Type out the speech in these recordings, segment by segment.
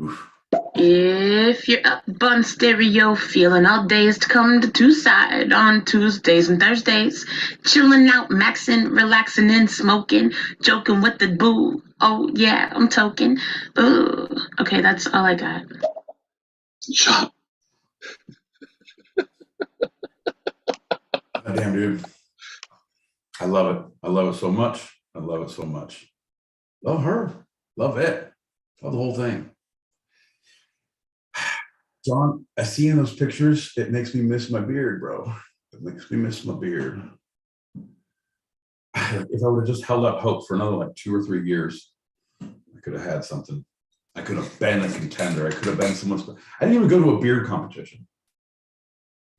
Oof. If you're up on stereo, feeling all days to come to two side on Tuesdays and Thursdays, chilling out, maxing, relaxing and smoking, joking with the boo. Oh yeah, I'm token. Ooh. Okay, that's all I got. Shut up. God damn, dude. I love it. I love it so much. I love it so much. Love her. Love it. Love the whole thing. John, I see in those pictures, it makes me miss my beard, bro. It makes me miss my beard. If I would have just held up hope for another like 2 or 3 years, I could have had something. I could have been a contender. I could have been someone's. I didn't even go to a beard competition.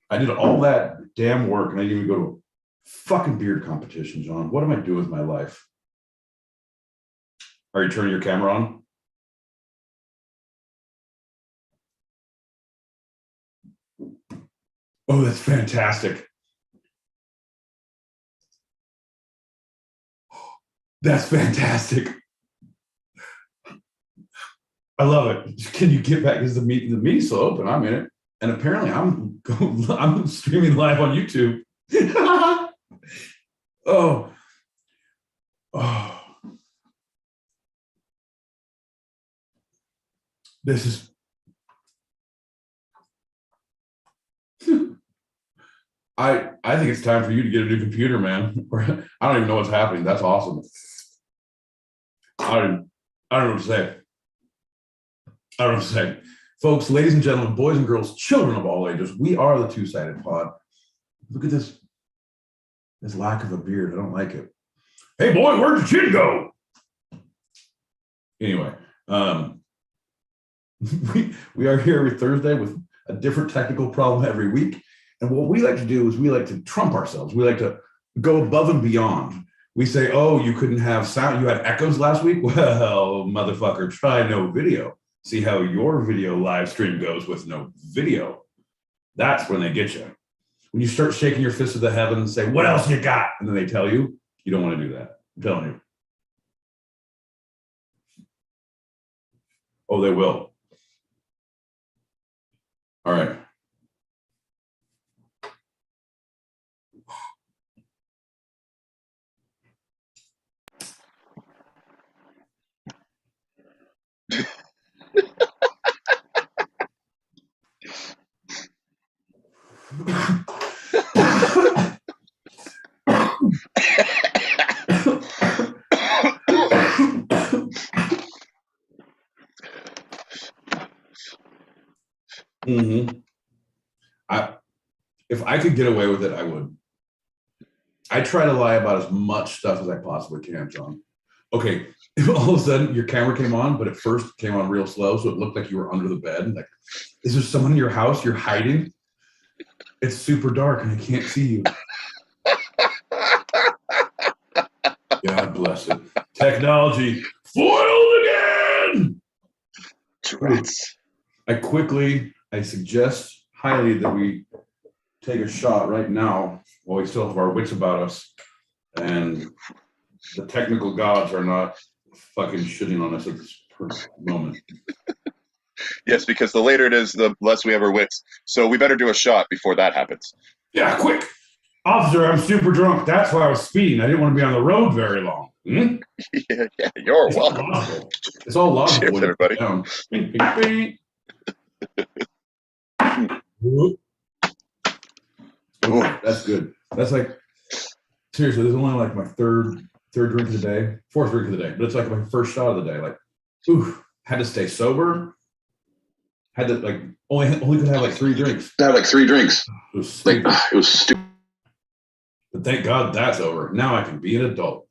I did all that damn work and I didn't even go to a fucking beard competition, John. What am I doing with my life? Are you turning your camera on? Oh, that's fantastic. That's fantastic. I love it. Can you get back? Because the meeting's still open. I'm in it, and apparently I'm streaming live on YouTube. Oh, oh, this is. I think it's time for you to get a new computer, man. I don't even know what's happening. That's awesome. I don't know what to say. I don't know what to say. Folks, ladies and gentlemen, boys and girls, children of all ages, we are the two-sided pod. Look at this lack of a beard. I don't like it. Hey, boy, where'd your chin go? Anyway, we are here every Thursday with a different technical problem every week. And what we like to do is we like to trump ourselves. We like to go above and beyond. We say, oh, you couldn't have sound. You had echoes last week? Well, motherfucker, try no video. See how your video live stream goes with no video. That's when they get you. When you start shaking your fist at the heavens and say, what else you got? And then they tell you, you don't want to do that. I'm telling you. Oh, they will. All right. Mm-hmm. If I could get away with it, I would. I try to lie about as much stuff as I possibly can, John. Okay, if all of a sudden your camera came on, but at first it came on real slow, so it looked like you were under the bed. Like, is there someone in your house you're hiding? It's super dark and I can't see you. God bless it. Technology foiled again. Tourette's. I suggest highly that we take a shot right now while we still have our wits about us and the technical gods are not fucking shitting on us at this moment. Yes, because the later it is, the less we have our wits. So we better do a shot before that happens. Yeah, quick. Officer, I'm super drunk. That's why I was speeding. I didn't want to be on the road very long. Yeah, you're It's welcome. all logical. It's all logical. Cheers, everybody. Down. Bing, bing, bing. Okay, that's good. That's like, seriously, this is only like my third drink of the day, fourth drink of the day, but it's like my first shot of the day. Like, ooh, had to stay sober. Had to like only could have like 3 drinks. I had like 3 drinks. It was stupid. It was stupid. But thank God that's over. Now I can be an adult.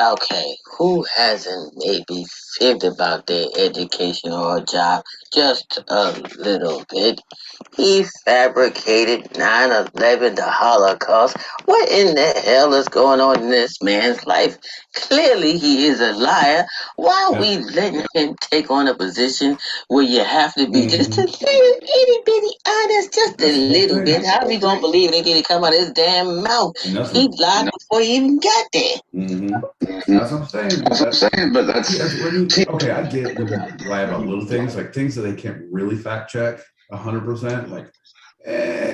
Okay, who hasn't maybe fibbed about their education or job just a little bit? He fabricated 9/11, the Holocaust. What in the hell is going on in this man's life? Clearly, he is a liar. Why are we letting him take on a position where you have to be just a little itty bitty honest, just a little bit? How are we gonna believe anything that come out of his damn mouth? He lied before he even got there. That's what I'm saying. That's what I'm saying. But that's when you, okay, I get when people lie about little things, like things that they can't really fact check 100%. Like,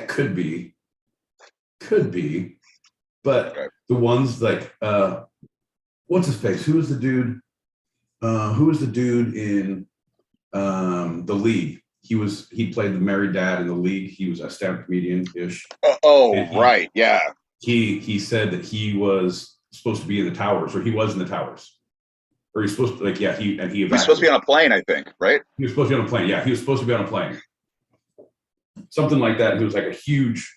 could be, but the ones like, what's his face? Who was the dude? Who was the dude in the League? He played the married dad in the League. He was a stand-up comedian-ish. Right, yeah. He said that he was supposed to be in the towers, or he was in the towers, or he's supposed to, like, yeah, he was supposed to be on a plane, I think, right? He was supposed to be on a plane. Yeah, he was supposed to be on a plane, something like that. It was like a huge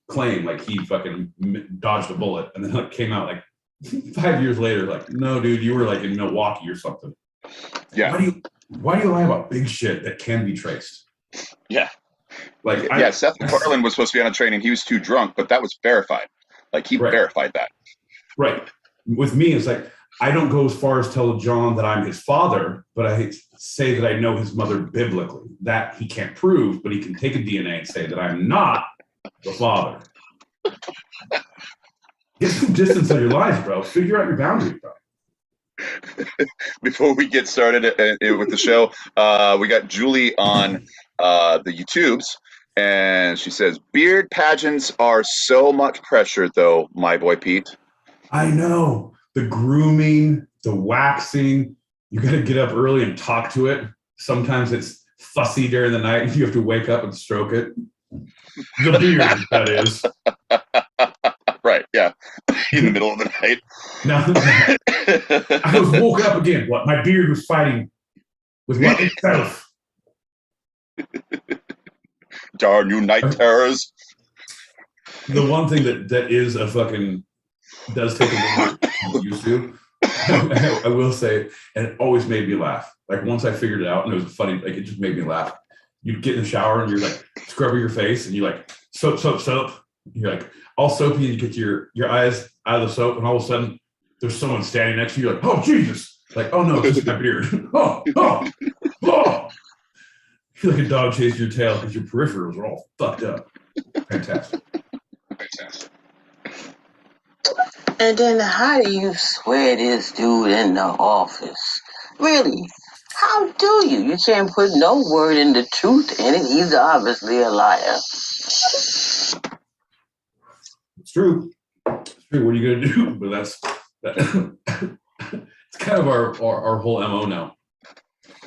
claim, like he fucking dodged a bullet, and then like came out like 5 years later, like, no, dude, you were like in Milwaukee or something. Yeah. Why do you lie about big shit that can be traced? Yeah. Like, Seth MacFarlane was supposed to be on a train and he was too drunk, but that was verified. Like, he verified that. Right. With me, it's like, I don't go as far as tell John that I'm his father, but I say that I know his mother biblically. That he can't prove, but he can take a DNA and say that I'm not the father. Get some distance on your lives, bro. Figure out your boundaries, bro. Before we get started with the show, we got Julie on the YouTubes, and she says, beard pageants are so much pressure, though, my boy Pete. I know. The grooming, the waxing, you got to get up early and talk to it. Sometimes it's fussy during the night and you have to wake up and stroke it. The beard, that is. Right, yeah. In the middle of the night. No, I was woken up again. What? My beard was fighting with what itself. Darn you night terrors. The one thing that is a fucking does take a little bit used to. I will say, and it always made me laugh. Like once I figured it out, and it was funny, like it just made me laugh. You get in the shower and you're like scrubbing your face, and you're like soap. You're like all soapy, and you get your eyes out of the soap, and all of a sudden there's someone standing next to you. Like, oh Jesus! Like, oh no, it's just my beard. oh. You're like a dog chasing your tail because your peripherals are all fucked up. Fantastic. And then how do you swear this dude in the office? Really? How do you? You can't put no word in the truth in it. He's obviously a liar. It's true. What are you gonna do? But that's it's kind of our whole MO now.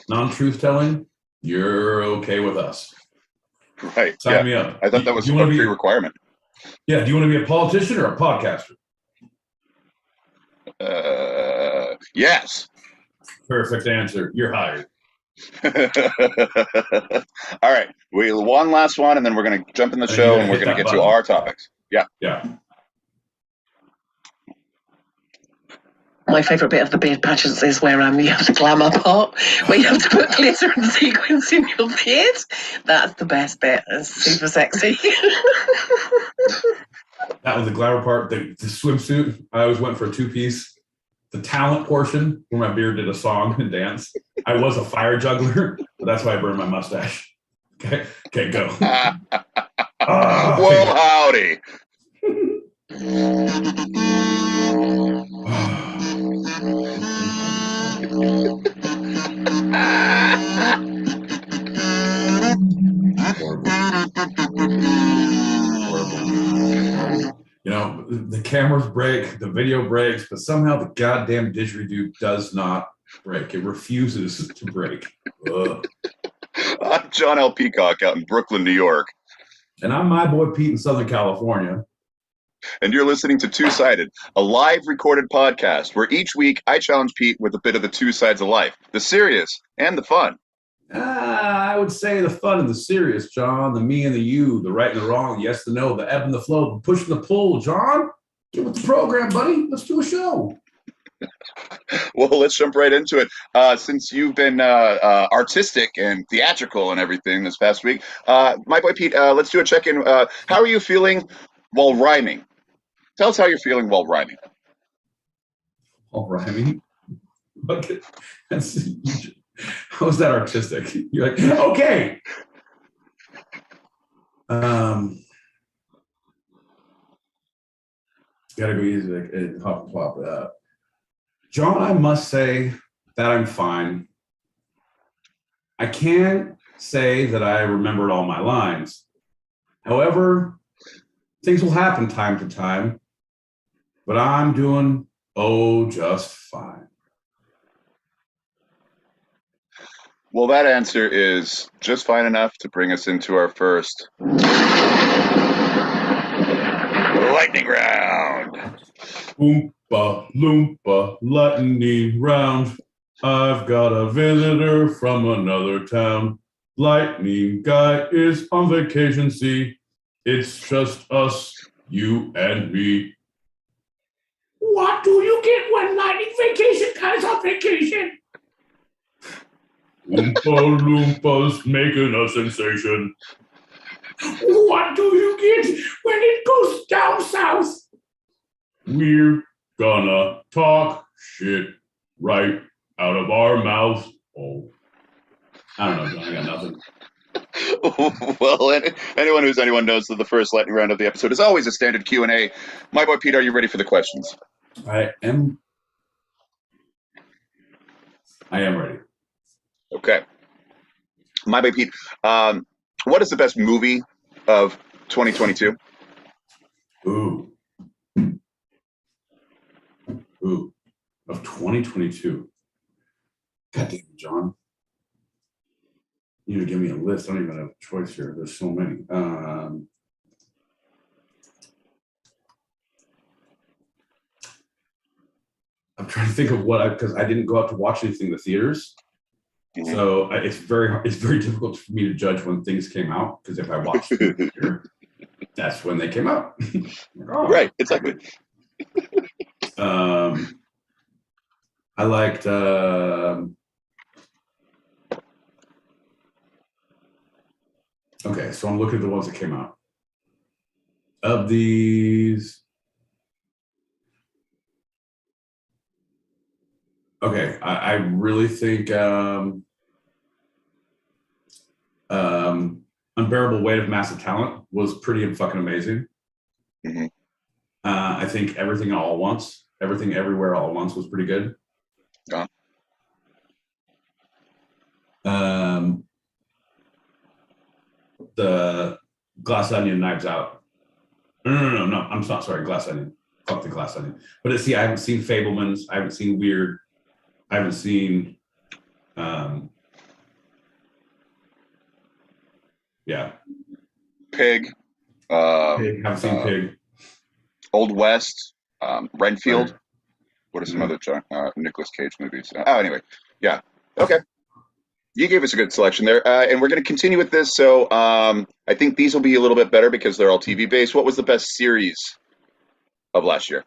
Non-truth telling, you're okay with us. Right. Sign me up. I thought that was a pre-requirement. Yeah. Do you want to be a politician or a podcaster? Yes. Perfect answer. You're hired. All right. One last one, and then we're going to jump in the show, and we're going to get to our topics. Yeah. My favourite bit of the beard pageants is where you have the glamour part, where you have to put glitter and sequins in your beard. That's the best bit. It's super sexy. That was the glamour part. The swimsuit, I always went for a two-piece. The talent portion, where my beard did a song and dance. I was a fire juggler, but that's why I burned my mustache. Okay, go. Well, howdy. Horrible. You know, the cameras break, the video breaks, but somehow the goddamn didgeridoo does not break. It refuses to break. Ugh. I'm John L. Peacock out in Brooklyn, New York. And I'm my boy Pete in Southern California. And you're listening to Two-Sided, a live recorded podcast where each week I challenge Pete with a bit of the two sides of life, the serious and the fun. I would say the fun and the serious, John, the me and the you, the right and the wrong, the yes, the no, the ebb and the flow, the push and the pull. John, get with the program, buddy. Let's do a show. Well, let's jump right into it. Since you've been artistic and theatrical and everything this past week, my boy Pete, let's do a check-in. How are you feeling while rhyming? Tell us how you're feeling while rhyming. Paul Rhyme. How is that artistic? You're like, okay. Gotta go easy, like pop. John, I must say that I'm fine. I can't say that I remembered all my lines. However, things will happen time to time, but I'm doing just fine. Well, that answer is just fine enough to bring us into our first lightning round. Oompa loompa lightning round. I've got a visitor from another town. Lightning guy is on vacation, see. It's just us, you and me. What do you get when lightning vacation guy's on vacation? Oompa Loompas making a sensation. What do you get when it goes down south? We're gonna talk shit right out of our mouth. Oh, I don't know, John, I got nothing. Well, anyone knows that the first lightning round of the episode is always a standard Q&A. My boy Pete, are you ready for the questions? I am ready. Okay. My boy Pete, what is the best movie of 2022? Ooh, of 2022. God damn it, John. You need to give me a list. I don't even have a choice here. There's so many. I'm trying to think of because I didn't go out to watch anything in the theaters. Mm-hmm. So it's very difficult for me to judge when things came out, because if I watched them in the theater, that's when they came out. Right, exactly. I liked okay, so I'm looking at the ones that came out. Of these, okay, I really think Unbearable Weight of Massive Talent was pretty fucking amazing. Mm-hmm. I think Everything Everywhere All at Once was pretty good. Yeah. The Glass Onion, Knives Out. No. I'm not sorry. Glass Onion. Fuck the Glass Onion. But I haven't seen Fablemans. I haven't seen Weird. I haven't seen. Yeah. Pig. Haven't seen Pig. Old West. Renfield. Right. What are some other Nicolas Cage movies? Anyway, yeah. Okay. You gave us a good selection there, and we're going to continue with this. So I think these will be a little bit better because they're all TV based. What was the best series of last year?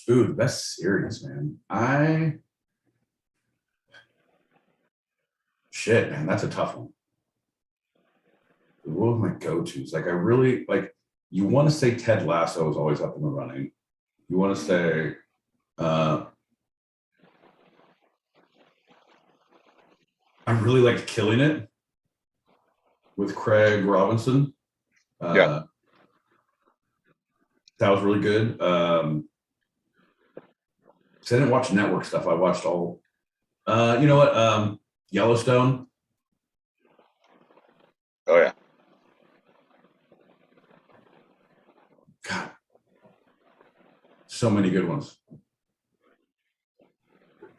Ooh, the best series, man. Shit, man, that's a tough one. What were my go-tos? Like, I really like. You want to say Ted Lasso is always up in the running. You want to say. I really liked Killing It with Craig Robinson. Yeah. That was really good. So I didn't watch network stuff. I watched all. You know what? Yellowstone. Oh yeah. God, so many good ones.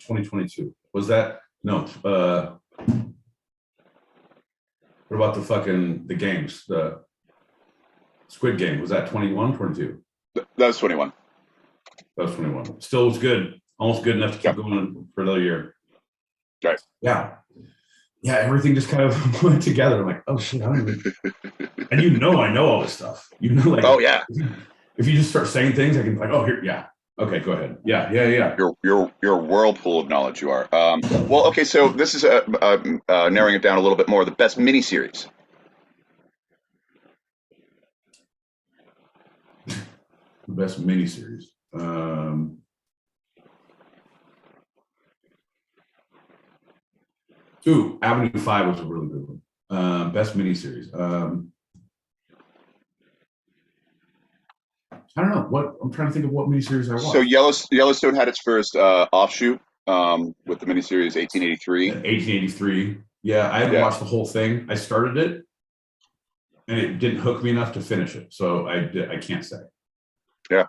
2022 was that? No. What about the games? The Squid Game, was that 21, 22? That was 21. That was 21. Still was good. Almost good enough to keep going for another year. Right. Yeah. Yeah, everything just kind of went together. I'm like, oh shit, I don't even. And I know all this stuff. Like, oh yeah. If you just start saying things, I can be like, oh here, yeah. Okay, go ahead. Yeah. You're a whirlpool of knowledge. You are. Well, okay. So this is narrowing it down a little bit more. The best miniseries. Best miniseries. Ooh, Avenue 5 was a really good one. Best miniseries. I don't know what I'm trying to think of what miniseries I watched. So Yellowstone had its first offshoot with the miniseries 1883. 1883. Yeah, I haven't watched the whole thing. I started it, and it didn't hook me enough to finish it, so I can't say. Yeah.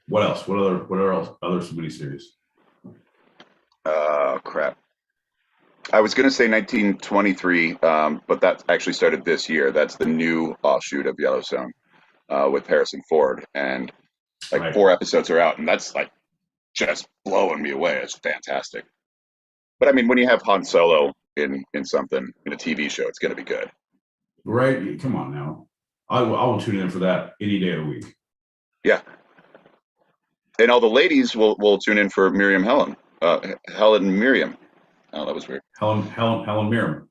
What else? What are other miniseries? Crap. I was going to say 1923, but that actually started this year. That's the new offshoot of Yellowstone with Harrison Ford, and like 4 episodes are out, and that's like just blowing me away. It's fantastic. But I mean, when you have Han Solo in something in a TV show, it's going to be good, right? Come on now, I will tune in for that any day of the week. Yeah, and all the ladies will tune in for Helen Miriam. Oh, that was weird. Helen Mirren.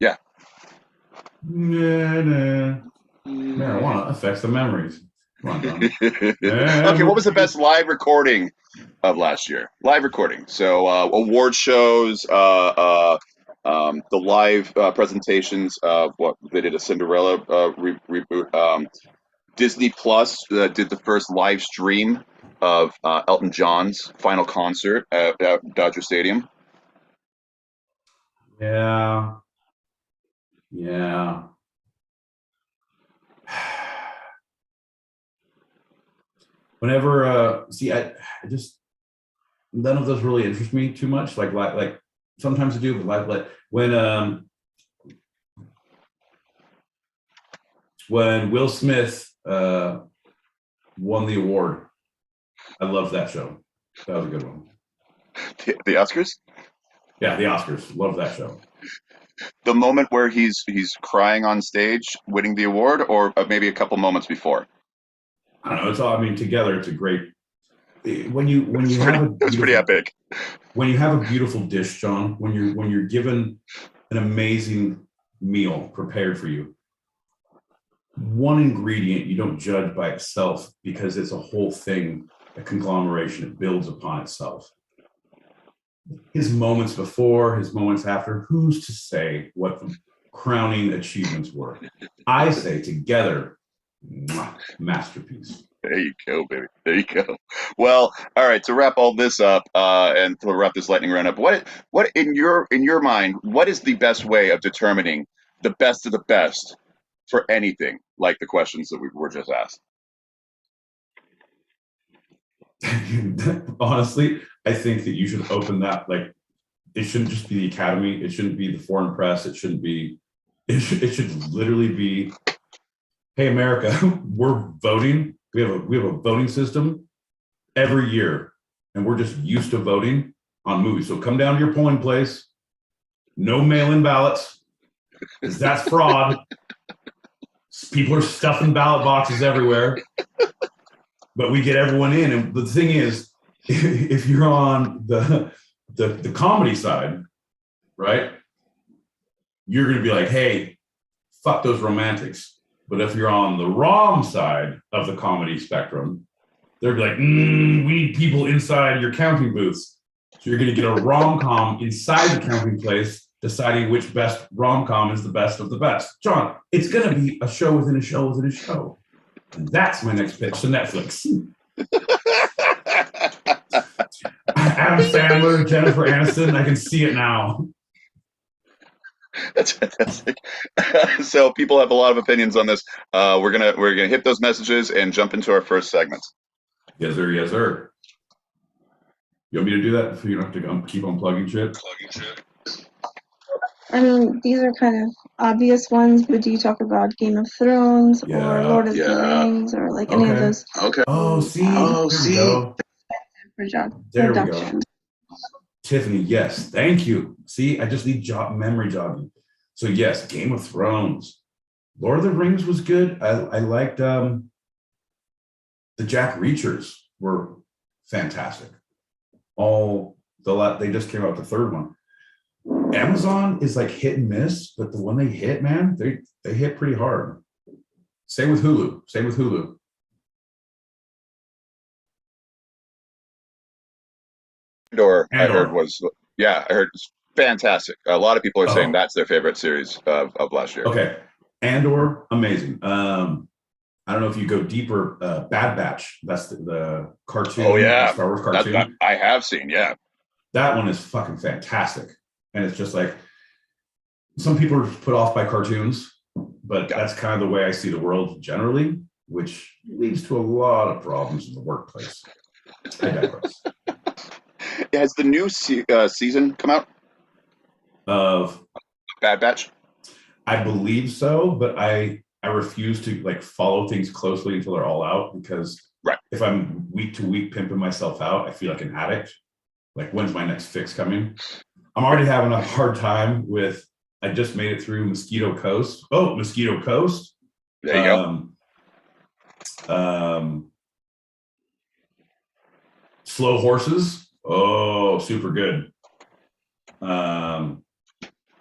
Yeah. Marijuana affects the memories. Come on, Don. Okay, what was the best live recording of last year? Live recording. So award shows, the live presentations of what they did a Cinderella reboot. Disney Plus did the first live stream of Elton John's final concert at Dodger Stadium. Yeah. Whenever see, I just none of those really interest me too much. Like sometimes I do, but like when Will Smith won the award, I loved that show. That was a good one. The Oscars? Yeah, the Oscars. Love that show. The moment where he's crying on stage, winning the award, or maybe a couple moments before. I don't know. It's all. I mean, together, it's a great. When you it's pretty epic. When you have a beautiful dish, John, when you're given an amazing meal prepared for you, one ingredient you don't judge by itself because it's a whole thing, a conglomeration. It builds upon itself. His moments before, his moments after, who's to say what the crowning achievements were? I say together, masterpiece. There you go, baby. There you go. Well, all right. To wrap all this up, and to wrap this lightning round up, what in your mind, what is the best way of determining the best of the best for anything like the questions that we were just asked? Honestly, I think that you should open that. Like, it shouldn't just be the Academy. It shouldn't be the foreign press. It shouldn't be. It should literally be. Hey, America, we're voting. We have a voting system every year, and we're just used to voting on movies. So come down to your polling place. No mail-in ballots, because that's fraud. People are stuffing ballot boxes everywhere. But we get everyone in, and the thing is, if you're on the comedy side, right, you're going to be like, hey, fuck those romantics. But if you're on the wrong side of the comedy spectrum, they're like, we need people inside your counting booths. So you're going to get a rom-com inside the counting place, deciding which best rom-com is the best of the best. John, it's going to be a show within a show within a show. And that's my next pitch to Netflix. Adam Sandler, Jennifer Aniston, I can see it now. That's fantastic. So people have a lot of opinions on this. We're gonna hit those messages and jump into our first segment. Yes, sir. Yes, sir. You want me to do that so you don't have to keep unplugging shit? I mean, these are kind of obvious ones, but do you talk about Game of Thrones or Lord of the Rings or like any of those? Okay. Oh, see. There we go. There we go. Tiffany, yes. Thank you. See, I just need memory jogging. So yes, Game of Thrones. Lord of the Rings was good. I liked the Jack Reachers were fantastic. They just came out the third one. Amazon is like hit and miss, but the one they hit, man, they hit pretty hard. Same with Hulu. Andor, I heard I heard it's fantastic. A lot of people are saying that's their favorite series of last year. Okay. Andor, amazing. I don't know if you go deeper, Bad Batch, that's the cartoon. Oh yeah. Star Wars cartoon. I have seen, yeah. That one is fucking fantastic. And it's just like, some people are put off by cartoons, but that's kind of the way I see the world generally, which leads to a lot of problems in the workplace. I digress. Has the new season come out of Bad Batch? I believe so, but I refuse to like follow things closely until they're all out, because if I'm week to week pimping myself out, I feel like an addict. Like, when's my next fix coming? I'm already having a hard time with, I just made it through Mosquito Coast. Oh, Mosquito Coast. There you go. Slow Horses. Oh, super good.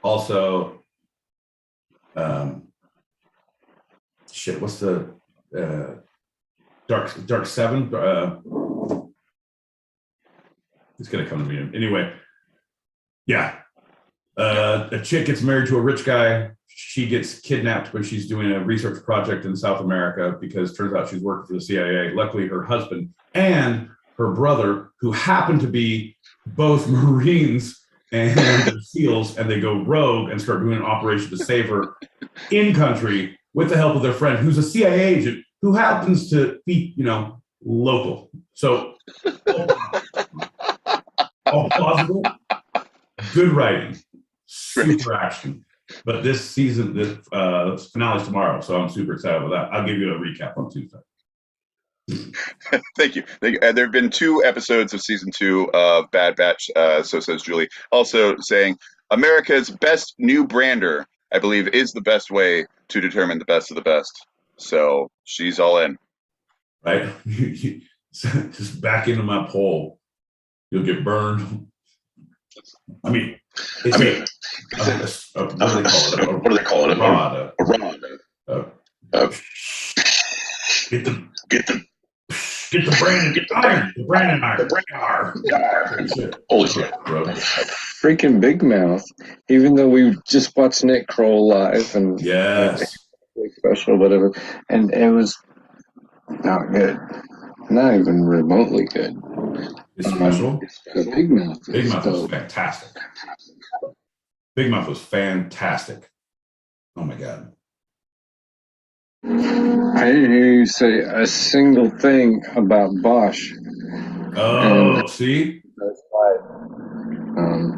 Also, shit, what's the Dark Seven? It's gonna come to me anyway. Yeah, a chick gets married to a rich guy. She gets kidnapped when she's doing a research project in South America, because it turns out she's working for the CIA. Luckily, her husband and her brother, who happen to be both Marines and SEALs, and they go rogue and start doing an operation to save her in country with the help of their friend, who's a CIA agent who happens to be, local. So, all plausible, good writing, super action. But this season, the finale's tomorrow, so I'm super excited about that. I'll give you a recap on Tuesday. Thank you. There have been 2 episodes of season 2 of Bad Batch, so says Julie. Also saying, America's best new brander, I believe, is the best way to determine the best of the best. So she's all in. Right? Just back into my poll. You'll get burned. I mean, what do they call it? A rod. Get the brand iron. Holy shit, bro. Freaking Big Mouth. Even though we just watched Nick Kroll live and special, whatever, and it was not good. Not even remotely good. It's special. Big Mouth. Big Mouth was fantastic. Big Mouth was fantastic. Oh my God. I didn't hear you say a single thing about Bosch. Oh, see? That's why.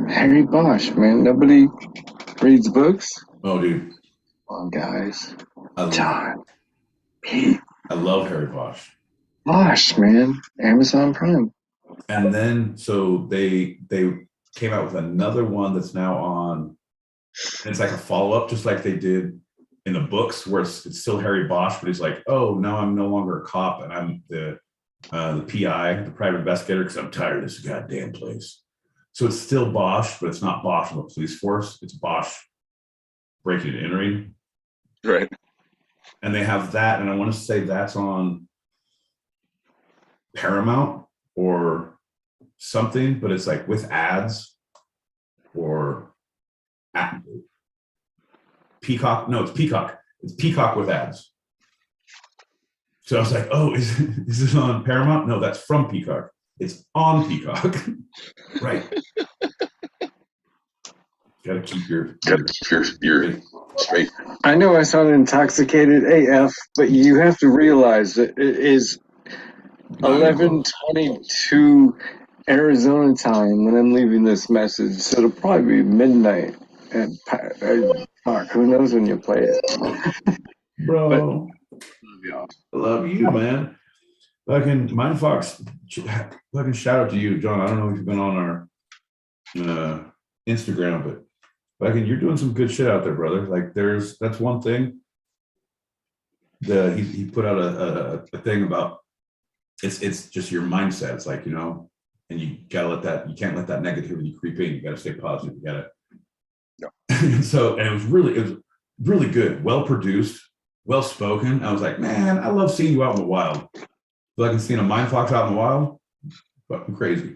Harry Bosch, man. Nobody reads books. Oh, dude. Come on, guys. I love Harry Bosch. Bosch, man. Amazon Prime. And then, so they came out with another one that's now on, and it's like a follow-up, just like they did in the books, where it's still Harry Bosch, but he's like, oh, now I'm no longer a cop, and I'm the PI, the private investigator, because I'm tired of this goddamn place. So it's still Bosch, but it's not Bosch on the police force. It's Bosch breaking and entering. Right. And they have that, and I want to say that's on Paramount or something, but it's like with ads or Peacock. No, it's Peacock. It's Peacock with ads. So I was like, oh, is this on Paramount? No, that's from Peacock. It's on Peacock. Right. Got to keep your straight. I know I sound intoxicated AF, but you have to realize that it is 11:22 Arizona time when I'm leaving this message, so it'll probably be midnight. And who knows when you play it? Bro, I love you, man. Fucking Mindfox, fucking shout out to you, John. I don't know if you've been on our Instagram, but fucking you're doing some good shit out there, brother. Like that's one thing. He put out a thing about it's just your mindset. It's like, and you gotta you can't let that negativity creep in. You gotta stay positive. You gotta. Yeah. And it was really good, well produced, well spoken. I was like, man, I love seeing you out in the wild. Feel like I'm seeing a mind fox out in the wild. Fucking crazy.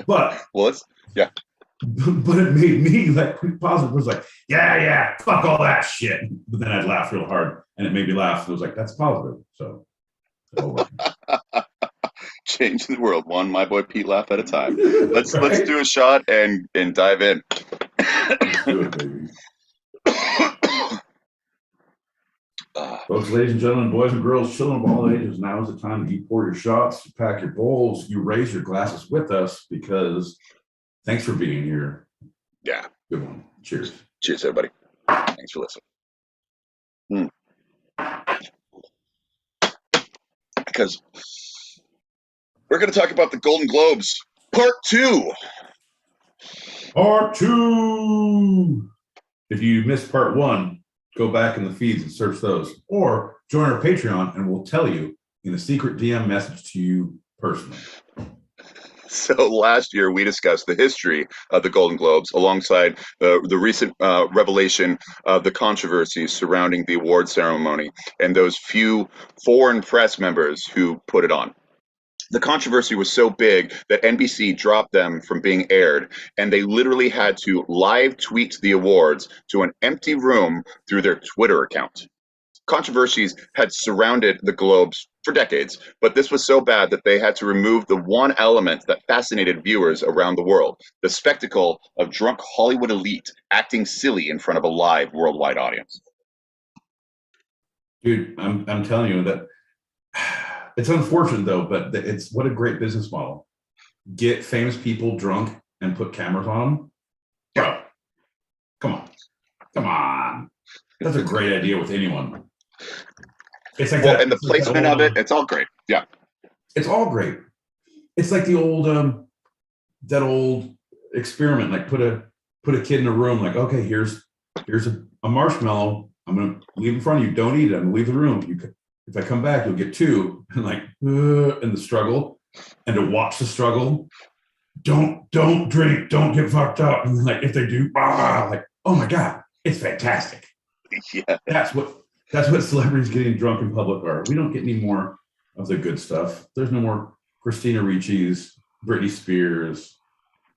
But yeah. But it made me like positive. It was like, yeah, fuck all that shit. But then I'd laugh real hard, and it made me laugh. So it was like, that's positive. So changing the world one my boy Pete laugh at a time. Let's do a shot and dive in. Let's do it, baby. Folks, ladies and gentlemen, boys and girls, children of all ages, now is the time that you pour your shots, you pack your bowls, you raise your glasses with us, because thanks for being here. Yeah. Good one. Cheers. Cheers, everybody. Thanks for listening. Because we're going to talk about the Golden Globes, Part 2. Part 2. If you missed Part 1, go back in the feeds and search those, or join our Patreon and we'll tell you in a secret DM message to you personally. So last year we discussed the history of the Golden Globes alongside the recent revelation of the controversies surrounding the award ceremony and those few foreign press members who put it on. The controversy was so big that NBC dropped them from being aired, and they literally had to live tweet the awards to an empty room through their Twitter account. Controversies had surrounded the Globes for decades, but this was so bad that they had to remove the one element that fascinated viewers around the world, the spectacle of drunk Hollywood elite acting silly in front of a live worldwide audience. Dude, I'm telling you that it's unfortunate though, but it's what a great business model. Get famous people drunk and put cameras on them. Bro, come on. That's a great idea with anyone. It's like and the placement of it, it's all great. Yeah. It's all great. It's like the old that old experiment, like put a kid in a room, like, okay, here's a marshmallow. I'm gonna leave in front of you. Don't eat it. I'm gonna leave the room. If I come back, you'll get 2. And like in the struggle, and to watch the struggle. Don't drink. Don't get fucked up. And like if they do, like, oh my god, it's fantastic. Yeah. That's what celebrities getting drunk in public are. We don't get any more of the good stuff. There's no more Christina Ricci's, Britney Spears,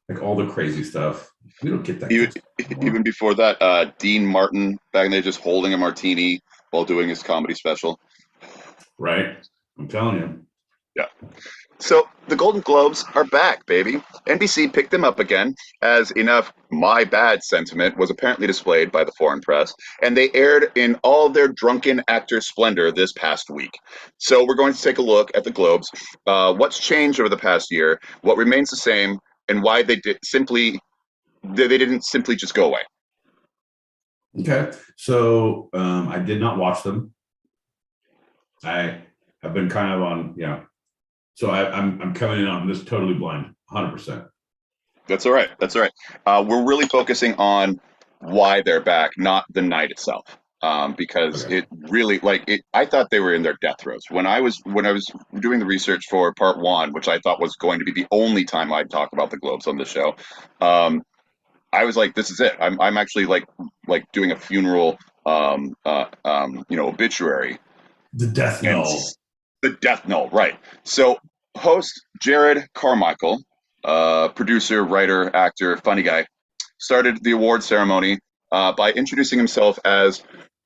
like all the crazy stuff. We don't get that. Even before that, Dean Martin back there just holding a martini while doing his comedy special. Right. I'm telling you. Yeah. So the Golden Globes are back, baby. NBC picked them up again, as enough my bad sentiment was apparently displayed by the foreign press, and they aired in all their drunken actor splendor this past week. So we're going to take a look at the Globes, what's changed over the past year, what remains the same, and why they didn't simply just go away. Okay. So I did not watch them. I have been kind of on, So I'm coming in on this totally blind, 100%. That's all right. We're really focusing on why they're back, not the night itself, because it really I thought they were in their death throes when I was doing the research for Part 1, which I thought was going to be the only time I'd talk about the Globes on the show. I was like, this is it. I'm actually like doing a funeral, obituary. The death knell. The death knell, right. So host Jared Carmichael, producer, writer, actor, funny guy, started the award ceremony by introducing himself as,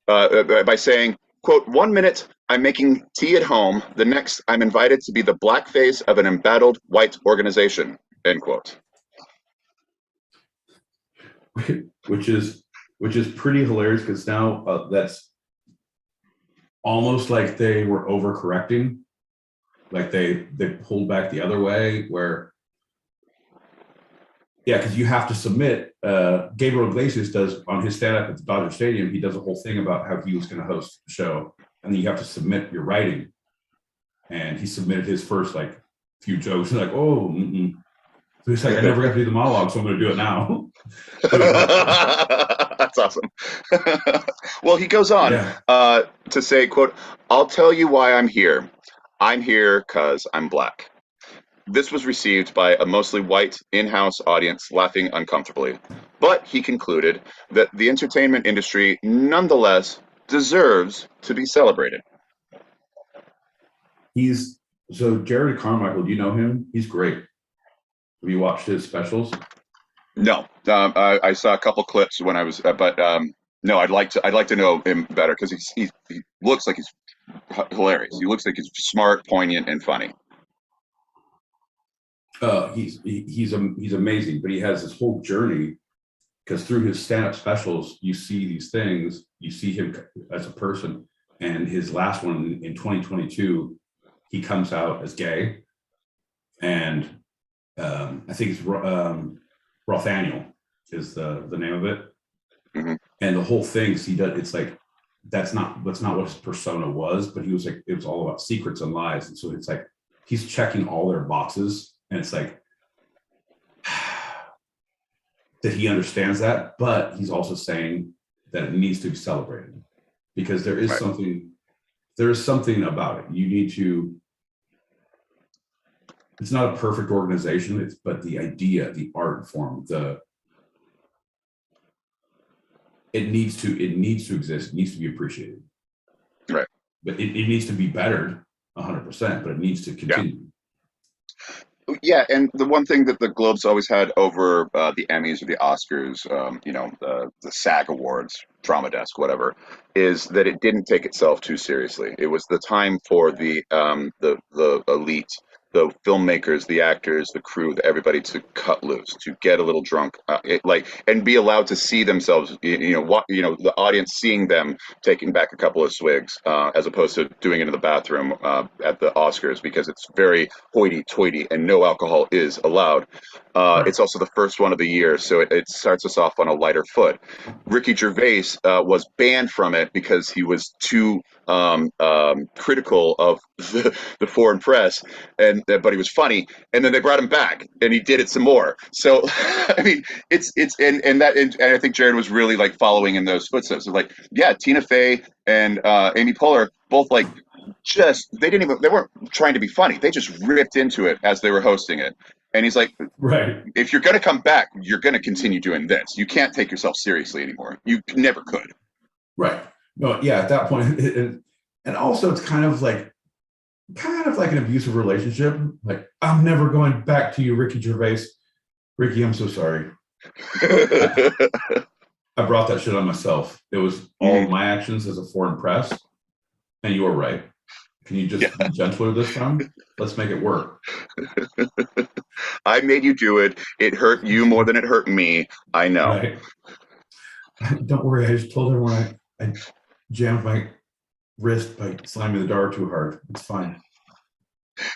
by saying, quote, 1 minute, I'm making tea at home. The next, I'm invited to be the blackface of an embattled white organization, end quote. Which is pretty hilarious, because now that's almost like they were overcorrecting, like they pulled back the other way, where because you have to submit. Gabriel Iglesias does on his stand-up at the Dodger Stadium. He does a whole thing about how he was going to host the show, and then you have to submit your writing. And he submitted his first few jokes, and so he's like, I never got to do the monologue, so I'm going to do it now. That's awesome. Well, he goes on to say, quote, I'll tell you why I'm here. I'm here because I'm black. This was received by a mostly white in-house audience laughing uncomfortably. But he concluded that the entertainment industry nonetheless deserves to be celebrated. So Jared Carmichael, do you know him? He's great. Have you watched his specials? No, I saw a couple clips when I was, but no, I'd like to know him better because he looks like he's hilarious. He looks like he's smart, poignant, and funny. He's amazing, but he has this whole journey because through his stand-up specials, you see these things, you see him as a person. And his last one in 2022, he comes out as gay, and I think it's Rothaniel is the name of it. Mm-hmm. And the whole thing, he does. It's like that's not what his persona was, but he was like, it was all about secrets and lies, and so it's like he's checking all their boxes, and it's like that he understands that, but he's also saying that it needs to be celebrated because there is something about it. You need to. It's not a perfect organization, but the idea, the art form, it needs to exist. It needs to be appreciated. Right. But it needs to be bettered 100%, but it needs to continue. Yeah, and the one thing that the Globes always had over the Emmys or the Oscars, the SAG Awards, Drama Desk, whatever, is that it didn't take itself too seriously. It was the time for the elite, the filmmakers, the actors, the crew, everybody to cut loose, to get a little drunk, and be allowed to see themselves. The audience seeing them taking back a couple of swigs, as opposed to doing it in the bathroom at the Oscars, because it's very hoity-toity and no alcohol is allowed. It's also the first one of the year, so it starts us off on a lighter foot. Ricky Gervais was banned from it because he was too critical of the foreign press, but he was funny, and then they brought him back and he did it some more. So I mean, and I think Jared was really like following in those footsteps. Like, yeah, Tina Fey and Amy Poehler both they weren't trying to be funny. They just ripped into it as they were hosting it. And he's like, right, if you're going to come back, you're going to continue doing this. You can't take yourself seriously anymore. You never could. Right. No, yeah, at that point, and also it's kind of like an abusive relationship. Like, I'm never going back to you, Ricky Gervais. Ricky, I'm so sorry. I brought that shit on myself. It was all of my actions as a foreign press, and you were right. Can you just be gentler this time? Let's make it work. I made you do it. It hurt you more than it hurt me. I know. Right. Don't worry. I just told everyone I jammed my wrist by slamming the door too hard. It's fine.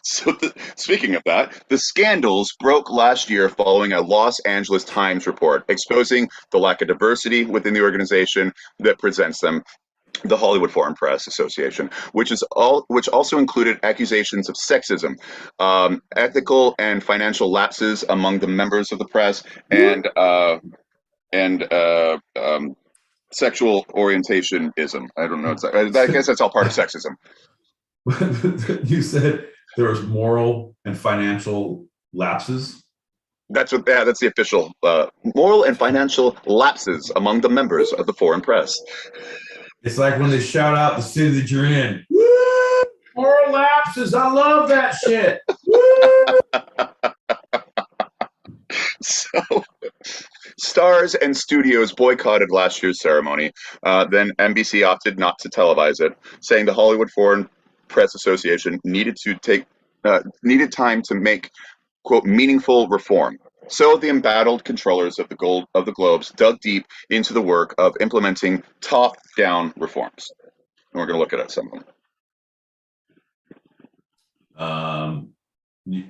So speaking of that, the scandals broke last year following a Los Angeles Times report exposing the lack of diversity within the organization that presents them, the Hollywood Foreign Press Association, which also included accusations of sexism, ethical and financial lapses among the members of the press, and sexual orientationism. I don't know. I guess that's all part of sexism. You said there was moral and financial lapses. That's the official moral and financial lapses among the members of the foreign press. It's like when they shout out the city that you're in. Woo! Moral lapses. I love that shit. So, stars and studios boycotted last year's ceremony. Then NBC opted not to televise it, saying the Hollywood Foreign Press Association needed time to make, quote, meaningful reform. So the embattled controllers of the Globes dug deep into the work of implementing top-down reforms. And we're going to look at some of them.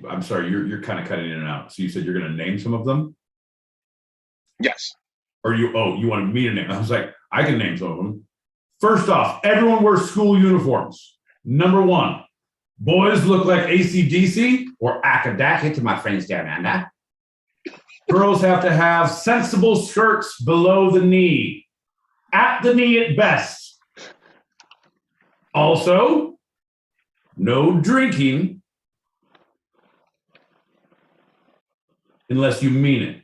I'm sorry, you're kind of cutting in and out. So you said you're going to name some of them? Yes. Or you wanted me to name? I was like, I can name some of them. First off, everyone wears school uniforms. Number one, boys look like AC/DC or Akadaki to my friends down under. Girls have to have sensible skirts below the knee, at the knee at best. Also, no drinking unless you mean it.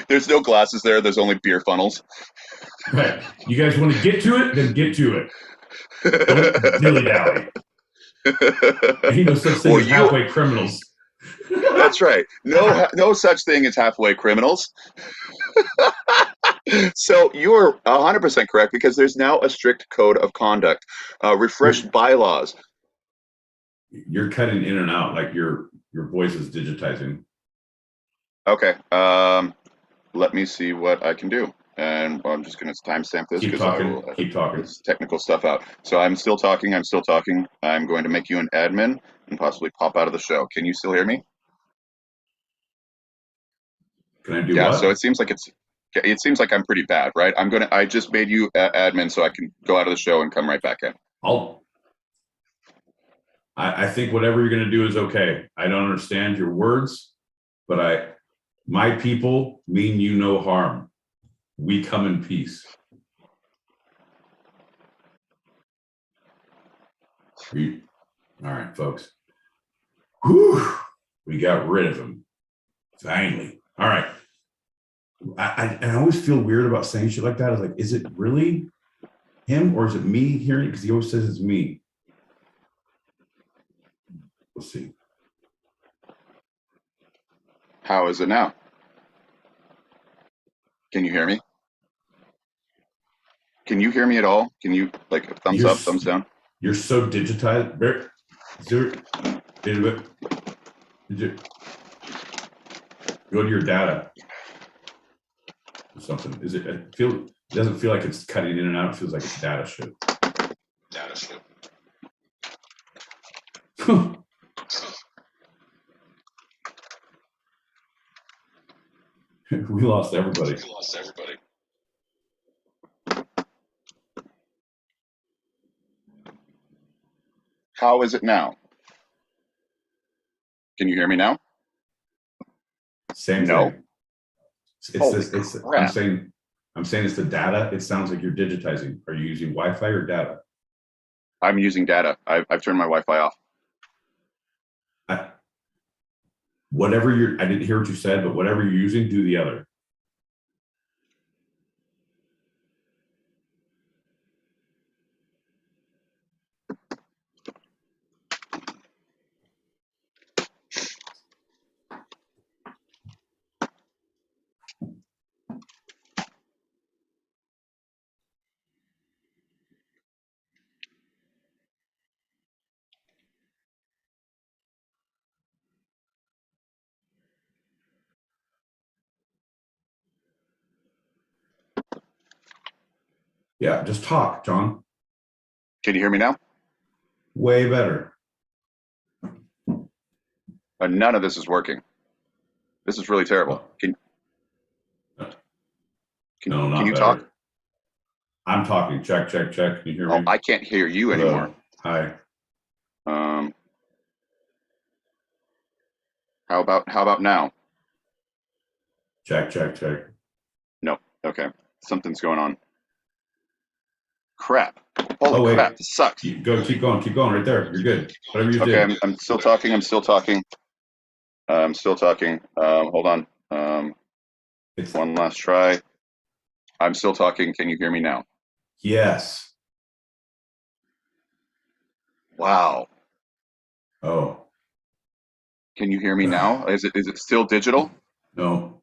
There's no glasses there. There's only beer funnels. Right. You guys want to get to it? Then get to it. Don't dilly-dally. Ain't no such thing as halfway criminals. That's right. No such thing as halfway criminals. So you're 100% correct, because there's now a strict code of conduct, refreshed bylaws. You're cutting in and out, like your voice is digitizing. Okay. Let me see what I can do. And I'm just going to timestamp this because I will keep talking. This technical stuff out. So I'm still talking. I'm going to make you an admin and possibly pop out of the show. Can you still hear me? Can I do what? Yeah. So it seems like I'm pretty bad, right? I just made you admin so I can go out of the show and come right back in. I think whatever you're going to do is okay. I don't understand your words, but my people mean you no harm. We come in peace. All right, folks. Whew, we got rid of him. Finally. All right. I always feel weird about saying shit like that. It's like, is it really him or is it me hearing it? Because he always says it's me. We'll see. How is it now? Can you hear me? Can you hear me at all? Can you, like, thumbs up, thumbs down? You're so digitized. Go to your data or something. It doesn't feel like it's cutting in and out. It feels like it's data shit. We lost everybody. How is it now? Can you hear me now? Same no. Thing. I'm saying it's the data. It sounds like you're digitizing. Are you using Wi-Fi or data? I'm using data. I've turned my Wi-Fi off. I didn't hear what you said, but whatever you're using, do the other. Yeah, just talk, John. Can you hear me now? Way better. None of this is working. This is really terrible. Can you talk? I'm talking. Check. Can you hear me? I can't hear you anymore. Hi. How about now? Check. No. Okay. Something's going on. Crap. Holy crap. This sucks. Keep going right there. You're good. Whatever you did. Okay, I'm still talking. Hold on. One last try. I'm still talking. Can you hear me now? Yes. Wow. Oh. Can you hear me now? Is it still digital? No.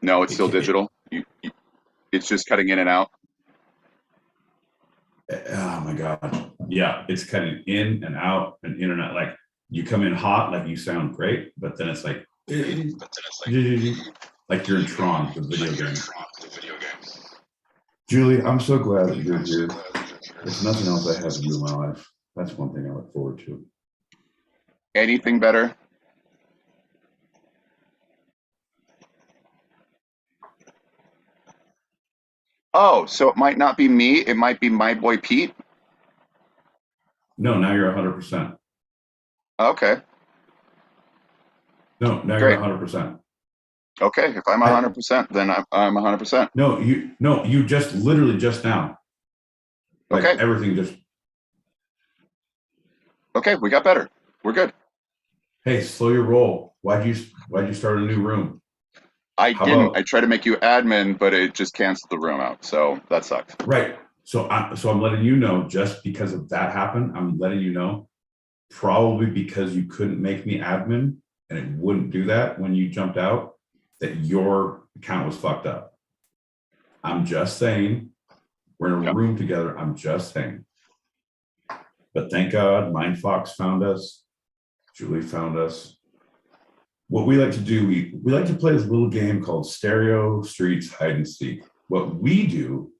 No, it's still digital. It's just cutting in and out. Oh my God. Yeah, it's cutting in and out and in and out. Like you come in hot, like you sound great, but then it's like you're in Tron, the video game. Julie, I'm so glad that you're here. There's nothing else I have to do in my life. That's one thing I look forward to. Anything better? Oh, so it might not be me. It might be my boy Pete. No, now you're 100%. Okay. No, now you're 100%. Okay, if I'm 100%, then I'm 100%. No, you just literally just now. Like okay. Everything just. Okay, we got better. We're good. Hey, slow your roll. Why'd you start a new room? I didn't. I tried to make you admin, but it just canceled the room out. So that sucked. Right. So I'm letting you know, just because of that happened, I'm letting you know, probably because you couldn't make me admin and it wouldn't do that when you jumped out, that your account was fucked up. I'm just saying, we're in a room together. I'm just saying. But thank God, Mindfox found us. Julie found us. What we like to do, we like to play this little game called Stereo Streets Hide and Seek. What we do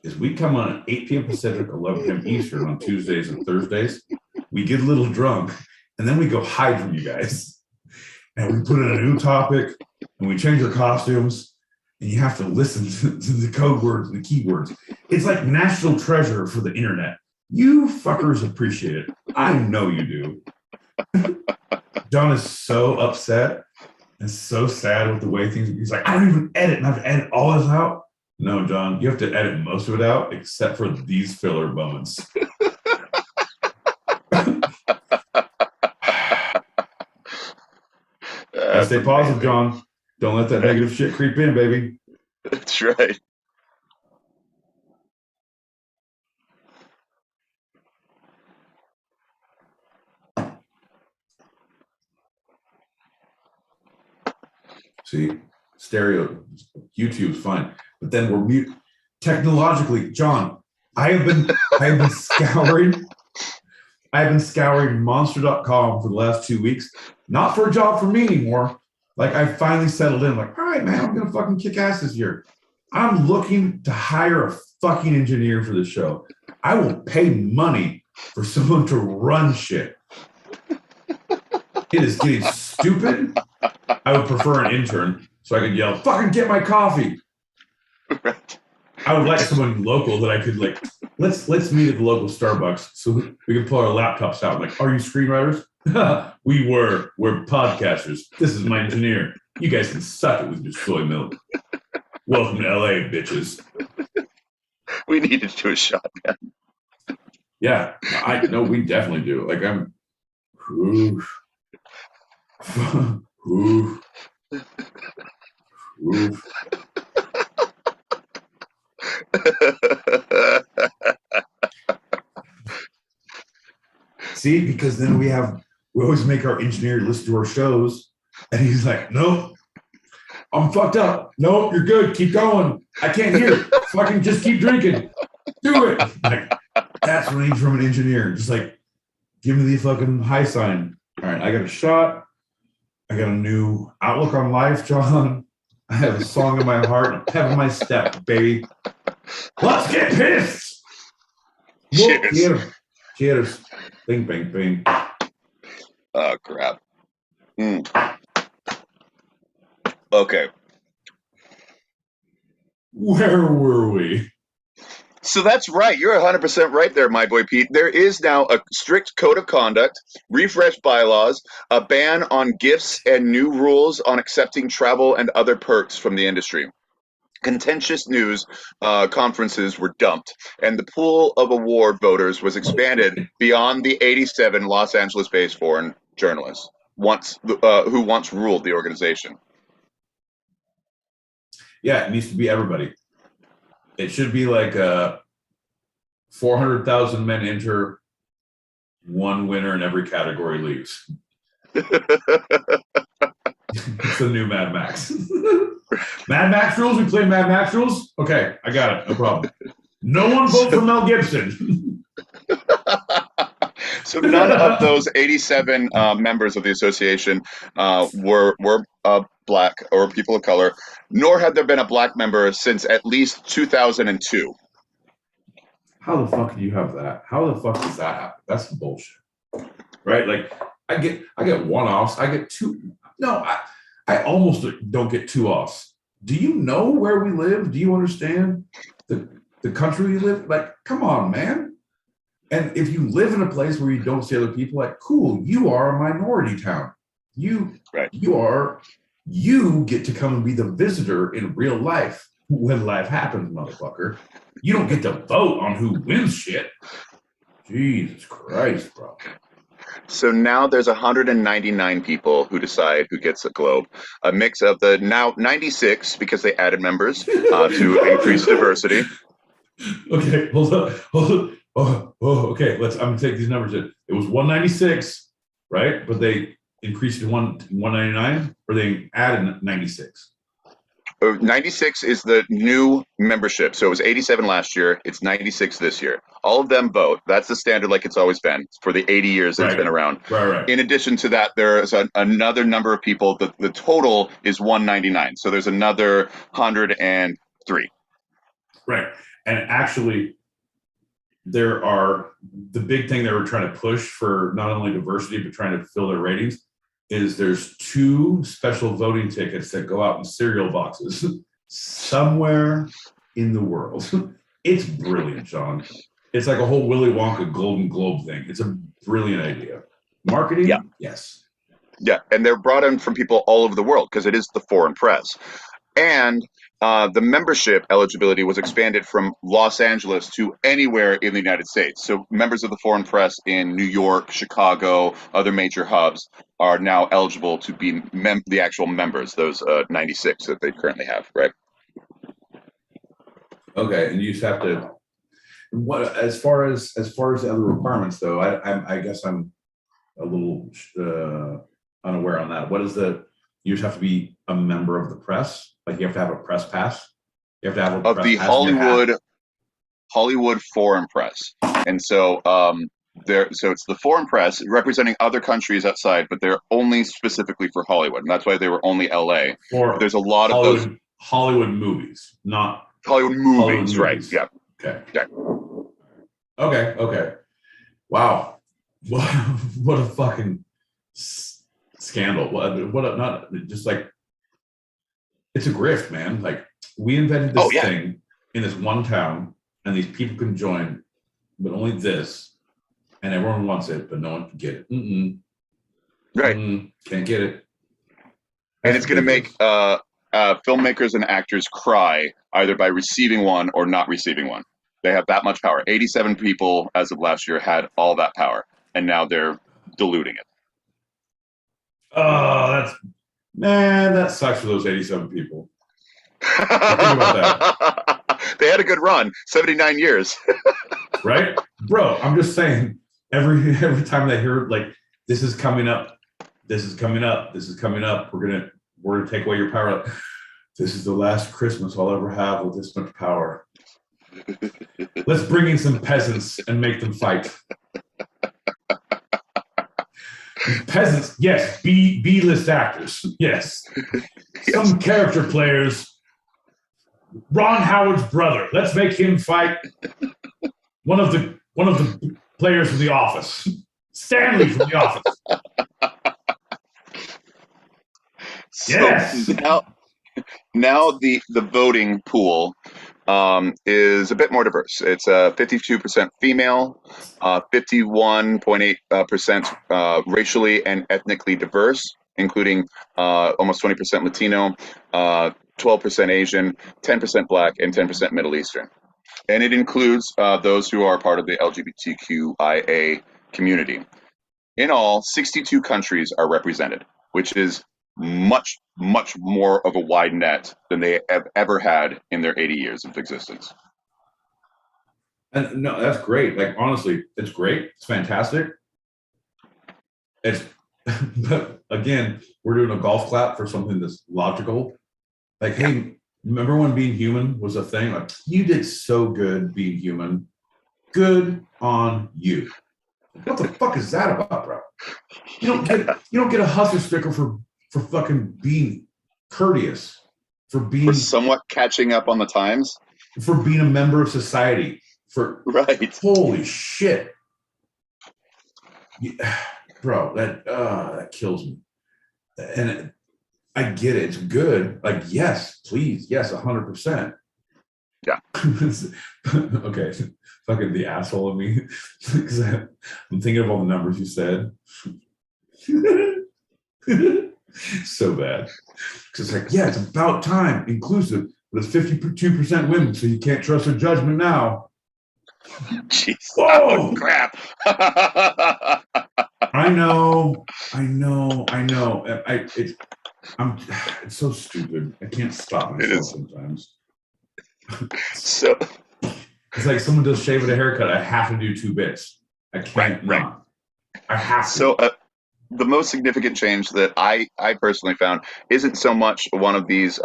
is we come on at 8 p.m. Pacific, 11 p.m. Eastern on Tuesdays and Thursdays. We get a little drunk, and then we go hide from you guys. And we put in a new topic, and we change our costumes, and you have to listen to the code words and the keywords. It's like national treasure for the internet. You fuckers appreciate it. I know you do. John is so upset and so sad with the way things. He's like, I don't even edit, and I have to edit all this out. No, John, you have to edit most of it out, except for these filler moments. Stay positive, John. Don't let that negative shit creep in, baby. That's right. See, stereo, YouTube's fine, but then we're mute. Technologically, John, I have been scouring monster.com for the last 2 weeks, not for a job for me anymore. Like, I finally settled in, like, all right, man, I'm gonna fucking kick ass this year. I'm looking to hire a fucking engineer for the show. I will pay money for someone to run shit. It is getting stupid. I would prefer an intern so I could yell, fucking get my coffee. Right. I would like someone local that I could, like, let's meet at the local Starbucks so we can pull our laptops out. Like, are you screenwriters? We're podcasters. This is my engineer. You guys can suck it with your soy milk. Welcome to LA, bitches. We needed to do a shot, man. Yeah, I know we definitely do. Like, I'm oof. Oof. Oof. See, because then we always make our engineer listen to our shows, and he's like, nope, I'm fucked up. Nope, you're good. Keep going. I can't hear. Fucking just keep drinking. Do it. Like, that's what I need from an engineer. Just like, give me the fucking high sign. All right, I got a shot. I got a new outlook on life, John. I have a song in my heart, a pep in my step, baby. Let's get pissed. Cheers. Cheers. Bing, bing, bing. Oh, crap. Okay. Where were we? So that's right. You're 100% right there, my boy Pete. There is now a strict code of conduct, refreshed bylaws, a ban on gifts, and new rules on accepting travel and other perks from the industry. Contentious news conferences were dumped, and the pool of award voters was expanded beyond the 87 Los Angeles-based foreign journalists who once ruled the organization. Yeah, it needs to be everybody. It should be like 400,000 men enter, one winner in every category leaves. It's the new Mad Max. Mad Max rules? We play Mad Max rules? Okay, I got it. No problem. No one vote for Mel Gibson. So none of those 87 members of the association were black or people of color, nor had there been a black member since at least 2002. How the fuck do you have that? How the fuck does that happen? That's bullshit, right? Like, I get one-offs. I get two. No, I almost don't get two offs. Do you know where we live? Do you understand the country we live? Like, come on, man. And if you live in a place where you don't see other people, like, cool, you are a minority town. You get to come and be the visitor in real life when life happens, motherfucker. You don't get to vote on who wins shit. Jesus Christ, bro. So now there's 199 people who decide who gets a globe. A mix of the now 96 because they added members to increase diversity. Okay, hold on. Okay. I'm gonna take these numbers in. It was 196, right? But they increased to 199, or they added 96. 96 is the new membership. So it was 87 last year. It's 96 this year. All of them vote. That's the standard, like it's always been for the 80 years that it's been around. Right. In addition to that, there's another number of people. The total is 199. So there's another 103. Right. And actually, there are the big thing they were trying to push for not only diversity, but trying to fill their ratings is there's 2 special voting tickets that go out in cereal boxes somewhere in the world. It's brilliant, John. It's like a whole Willy Wonka Golden Globe thing. It's a brilliant idea. Marketing? Yeah. Yes. Yeah, and they're brought in from people all over the world because it is the foreign press. And the membership eligibility was expanded from Los Angeles to anywhere in the United States. So members of the foreign press in New York, Chicago, other major hubs are now eligible to be the actual members, those 96 that they currently have, right? Okay, and you just have to. What as far as the other requirements, though, I guess I'm a little unaware on that. What is you just have to be a member of the press? Like you have to have a press pass? You have to have a of press the pass Hollywood foreign press. And so so it's the foreign press representing other countries outside, but they're only specifically for Hollywood. And that's why they were only LA. Or there's a lot of those Hollywood movies, not Hollywood movies, right? Yeah. Okay. Yeah. Okay. Wow. What a fucking scandal. What a, not just like, it's a grift, man. Like we invented this thing in this one town and these people can join, but only this, and everyone wants it, but no one can get it. Right. Can't get it. And it's going to make filmmakers and actors cry either by receiving one or not receiving one. They have that much power. 87 people as of last year had all that power, and now they're diluting it. Oh, that sucks for those 87 people. Think about that. They had a good run, 79 years. Right? Bro, I'm just saying, every time they hear like this is coming up, we're gonna take away your power. This is the last Christmas I'll ever have with this much power. Let's bring in some peasants and make them fight. Peasants, yes. B-list actors, yes. Some character players. Ron Howard's brother. Let's make him fight one of the players from The Office. Stanley from The Office. Yes. Now the voting pool is a bit more diverse. It's 52% female, 51.8% racially and ethnically diverse, including almost 20% Latino, 12% Asian, 10% Black, and 10% Middle Eastern. And it includes those who are part of the LGBTQIA community. In all, 62 countries are represented, which is much, much more of a wide net than they have ever had in their 80 years of existence. And no, that's great. Like, honestly, it's great. It's fantastic. But again, we're doing a golf clap for something that's logical. Like, hey, remember when being human was a thing? Like, you did so good being human. Good on you. What the fuck is that about, bro? You don't get a hustler sticker for fucking being courteous, for somewhat catching up on the times, for being a member of society, for right. Holy shit, bro, that kills me. And I get it. It's good. Like, yes, please, yes, 100%. Yeah. Okay. Fucking the asshole of me, because I'm thinking of all the numbers you said. So bad. Because it's like, yeah, it's about time, inclusive, but it's 52% women, so you can't trust their judgment now. Jeez. Whoa! Oh, crap. I'm it's so stupid. I can't stop myself sometimes. So it's like someone does shave with a haircut. I have to do 2 bits. I can't not. I have to. So the most significant change that I personally found isn't so much one of these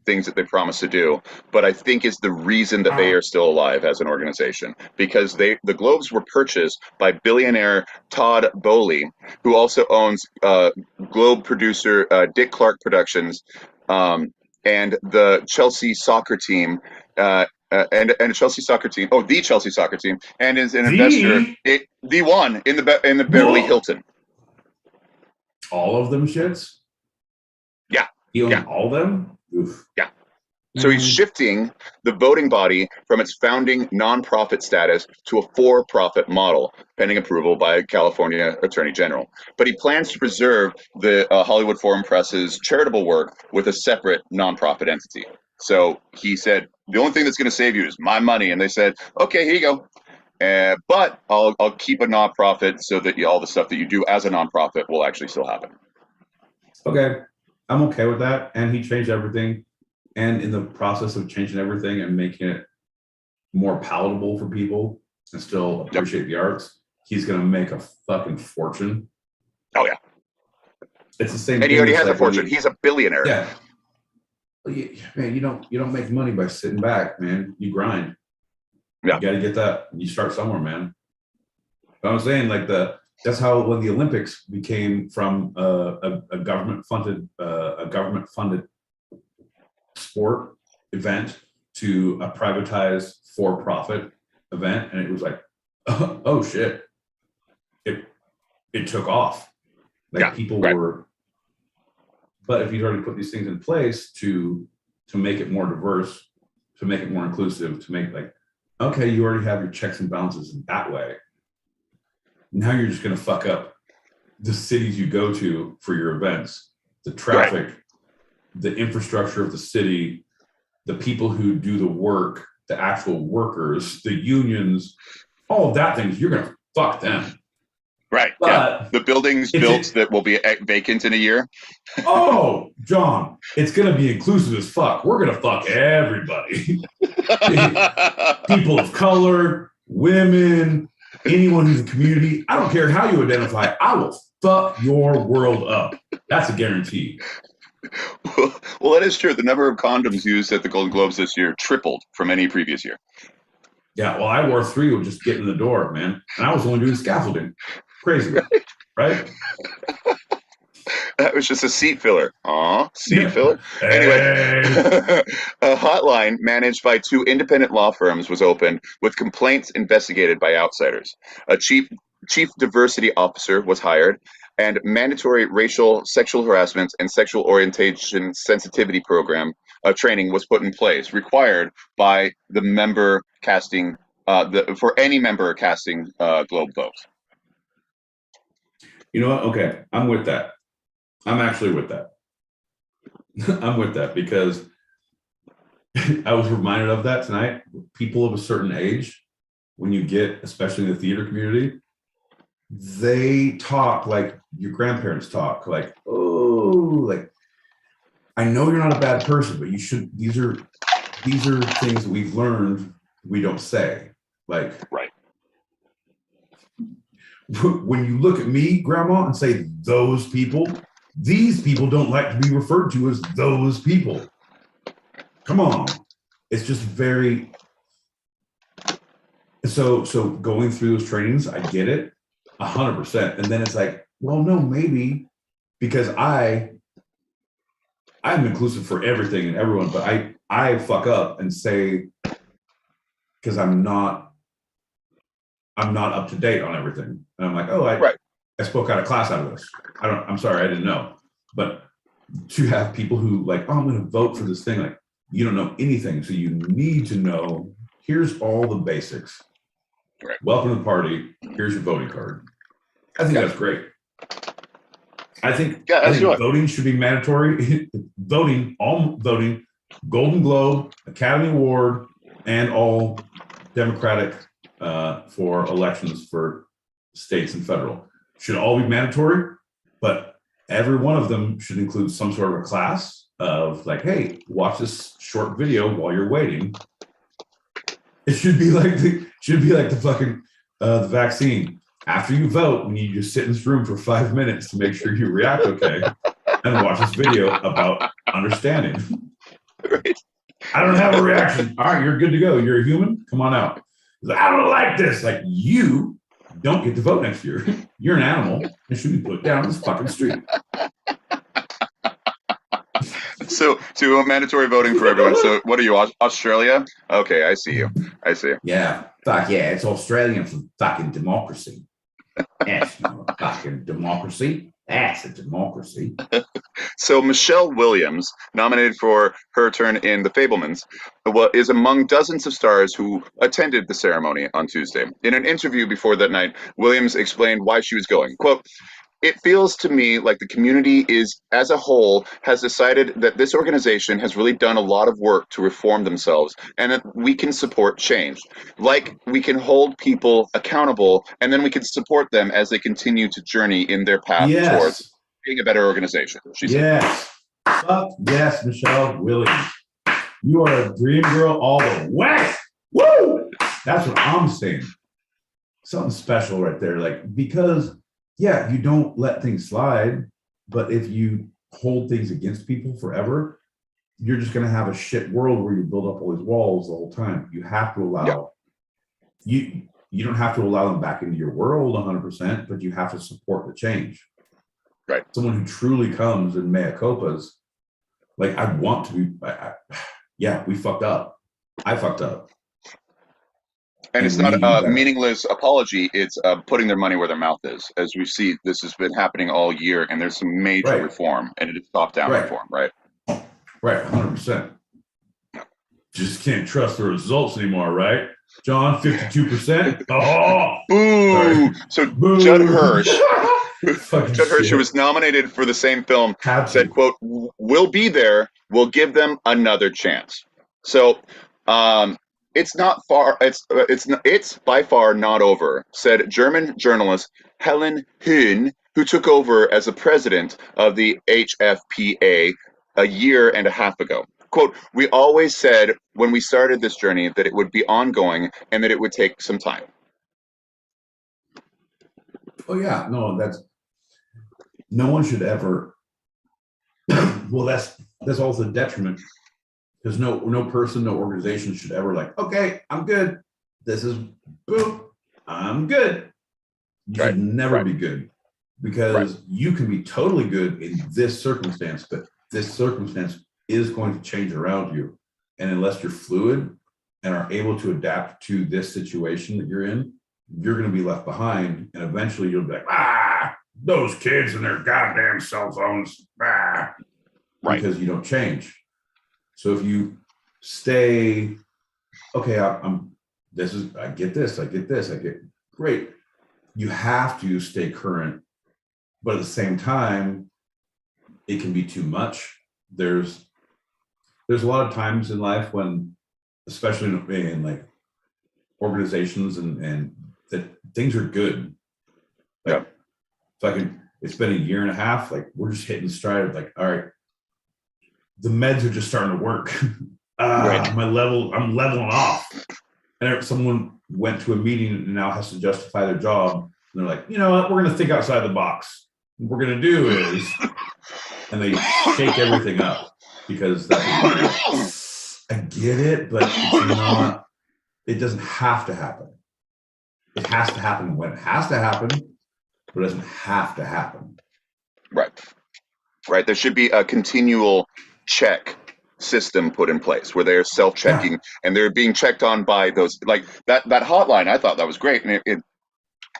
things that they promise to do, but I think is the reason that they are still alive as an organization, because the Globes were purchased by billionaire Todd Boehly, who also owns Globe producer Dick Clark Productions, and the Chelsea soccer team. And a Chelsea soccer team. Oh, the Chelsea soccer team, and is an investor. The one in the Beverly Hilton. All of them shits? Yeah. He owns all of them? Oof. Yeah. So he's shifting the voting body from its founding nonprofit status to a for-profit model, pending approval by California Attorney General. But he plans to preserve the Hollywood Foreign Press's charitable work with a separate nonprofit entity. So he said, the only thing that's going to save you is my money. And they said, okay, here you go. But I'll keep a nonprofit so that all the stuff that you do as a nonprofit will actually still happen. Okay, I'm okay with that. And he changed everything. And in the process of changing everything and making it more palatable for people and still appreciate the arts, he's going to make a fucking fortune. Oh, yeah. It's the same. And he already has a fortune. He's a billionaire. Yeah. Man, you don't make money by sitting back, man. You grind. Yeah. You got to get that. You start somewhere, man. But I'm saying, like, that's how when the Olympics became from a government funded sport event to a privatized for-profit event, and it was like, oh shit, it took off. Like people were. But if you'd already put these things in place to make it more diverse, to make it more inclusive, to make like, okay, you already have your checks and balances in that way. Now you're just going to fuck up the cities you go to for your events, the traffic, the infrastructure of the city, the people who do the work, the actual workers, the unions, all of that things, you're going to fuck them. Right. But the buildings built that will be vacant in a year. Oh, John, it's going to be inclusive as fuck. We're going to fuck everybody. People of color, women, anyone who's a community. I don't care how you identify. I will fuck your world up. That's a guarantee. Well, that is true. The number of condoms used at the Golden Globes this year tripled from any previous year. Yeah, well, I wore 3 with just getting in the door, man. And I was only doing scaffolding. Crazy, right? That was just a seat filler. Seat filler. Anyway, a hotline managed by 2 independent law firms was opened with complaints investigated by outsiders. A chief diversity officer was hired, and mandatory racial, sexual harassment, and sexual orientation sensitivity program training was put in place, required by the member casting for any member casting Globe votes. You know what? Okay, I'm with that. I'm actually with that. I'm with that because I was reminded of that tonight. People of a certain age, when you get, especially in the theater community, they talk like your grandparents talk, like, oh, like, I know you're not a bad person, but you should, these are things that we've learned we don't say. Like, right. When you look at me, Grandma, and say those people, these people don't like to be referred to as those people. Come on. It's just very. So going through those trainings, I get it 100%. And then it's like, well, no, maybe because I'm inclusive for everything and everyone, but I fuck up and say, because I'm not up to date on everything. And I'm like, oh, I spoke out of class out of this. I'm sorry, I didn't know. But to have people who like, oh, I'm going to vote for this thing, like, you don't know anything. So you need to know, here's all the basics. Right. Welcome to the party. Here's your voting card. I think that's great. I think voting should be mandatory. all voting, Golden Globe, Academy Award, and all Democratic for elections for states and federal should all be mandatory, but every one of them should include some sort of a class of like, hey, watch this short video while you're waiting. It should be like the fucking the vaccine. After you vote, we need you to sit in this room for 5 minutes to make sure you react okay, and watch this video about understanding. Right. I don't have a reaction. All right, you're good to go. You're a human. Come on out. Like, I don't like this. Like, you don't get to vote next year. You're an animal and should be put down in this fucking street. So mandatory voting for everyone. So what are you, Australia? Okay, I see you. I see. Yeah, fuck yeah, it's Australian for fucking democracy. That's not a fucking democracy. That's a democracy. So Michelle Williams, nominated for her turn in The Fabelmans, is among dozens of stars who attended the ceremony on Tuesday. In an interview before that night, Williams explained why she was going. Quote, "It feels to me like the community as a whole has decided that this organization has really done a lot of work to reform themselves and that we can support change. Like we can hold people accountable and then we can support them as they continue to journey in their path towards being a better organization," she said. Yes. Fuck yes, Michelle Williams. You are a dream girl all the way. Woo! That's what I'm saying. Something special right there. Like, because yeah, you don't let things slide, but if you hold things against people forever, you're just going to have a shit world where you build up all these walls the whole time. You have to allow, you don't have to allow them back into your world 100%, but you have to support the change. Right. Someone who truly comes in mea culpas, like I want to be, yeah, we fucked up. I fucked up. And it's not a meaningless apology. It's putting their money where their mouth is. As we see, this has been happening all year, and there's some major reform, and it is top-down reform, right? Right, 100%. Just can't trust the results anymore, right? John, 52%. Oh, boo! So boo. Judd Hirsch, who was nominated for the same film, said, "Quote: We'll be there. We'll give them another chance." So, it's not far. It's by far not over," said German journalist Helen Höhn, who took over as the president of the HFPA a year and a half ago. Quote, "We always said when we started this journey that it would be ongoing and that it would take some time." Oh yeah, no, no one should ever. Well, that's also a detriment. Because no person, no organization should ever like, okay, I'm good. This is boom, I'm good. You should never be good, because you can be totally good in this circumstance, but this circumstance is going to change around you. And unless you're fluid and are able to adapt to this situation that you're in, you're going to be left behind. And eventually you'll be like, those kids and their goddamn cell phones, because you don't change. So if you stay, okay, I get this, great. You have to stay current, but at the same time, it can be too much. There's a lot of times in life when, especially in like organizations and that things are good. Like, it's been a year and a half, like we're just hitting stride of like, all right, the meds are just starting to work. I'm leveling off. And someone went to a meeting and now has to justify their job. And they're like, you know what? We're going to think outside the box. What we're going to do is, and they shake everything up because that's, I get it, but it's not, it doesn't have to happen. It has to happen when it has to happen, but it doesn't have to happen. Right. There should be a continual check system put in place where they're self-checking and they're being checked on by those, like that hotline. I thought that was great. And it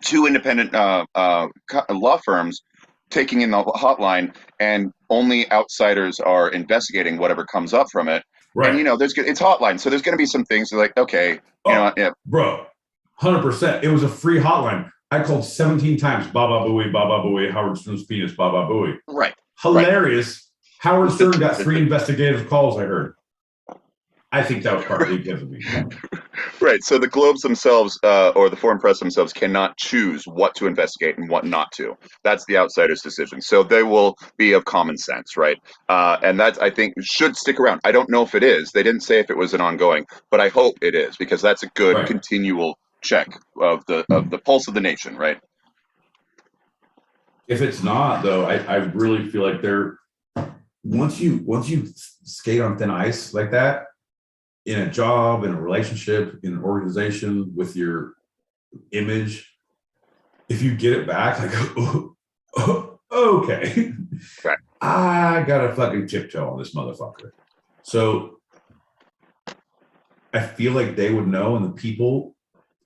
two independent law firms taking in the hotline, and only outsiders are investigating whatever comes up from it. And it's hotline, so there's going to be some things like, okay, bro, 100%. It was a free hotline. I called 17 times. Baba Booey, Howard Stern's penis, Baba Booey. Right. Hilarious. Howard Stern got 3 investigative calls, I heard. I think that was partly because of me. Right. So the Globes themselves, or the foreign press themselves, cannot choose what to investigate and what not to. That's the outsider's decision. So they will be of common sense, right? And that, I think, should stick around. I don't know if it is. They didn't say if it was an ongoing, but I hope it is, because that's a good continual check of the pulse of the nation, right? If it's not, though, I really feel like once you skate on thin ice like that, in a job, in a relationship, in an organization, with your image, if you get it back, like, okay, right. I gotta fucking tiptoe on this motherfucker. So I feel like they would know, and the people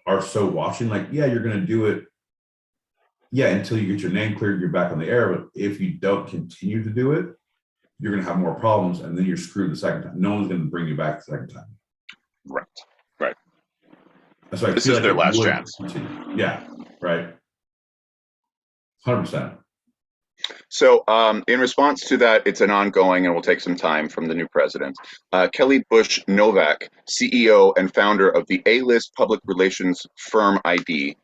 are so watching, like, yeah, you're gonna do it, yeah, until you get your name cleared, you're back on the air. But if you don't continue to do it, you're gonna have more problems, and then you're screwed the second time. No one's gonna bring you back the second time. Right. Right. So this is their last chance. Continue. Yeah. Right. 100%. So in response to that, it's an ongoing and will take some time from the new president. Kelly Bush Novak, CEO and founder of the A-list public relations firm ID,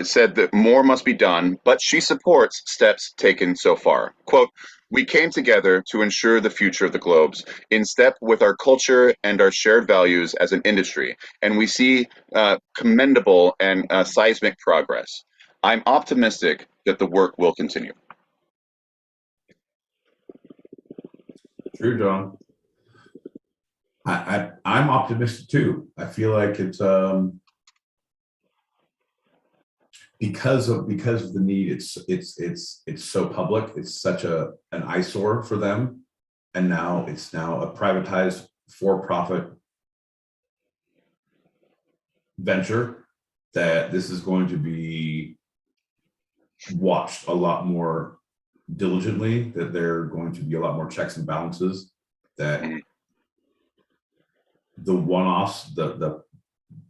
said that more must be done, but she supports steps taken so far. Quote, "We came together to ensure the future of the Globes in step with our culture and our shared values as an industry, and we see commendable and seismic progress. I'm optimistic that the work will continue." True, John. I'm optimistic too. I feel like it's because of the need. It's so public. It's such an eyesore for them, and now it's a privatized for-profit venture that this is going to be watched a lot more diligently, that there are going to be a lot more checks and balances, that the one-offs, the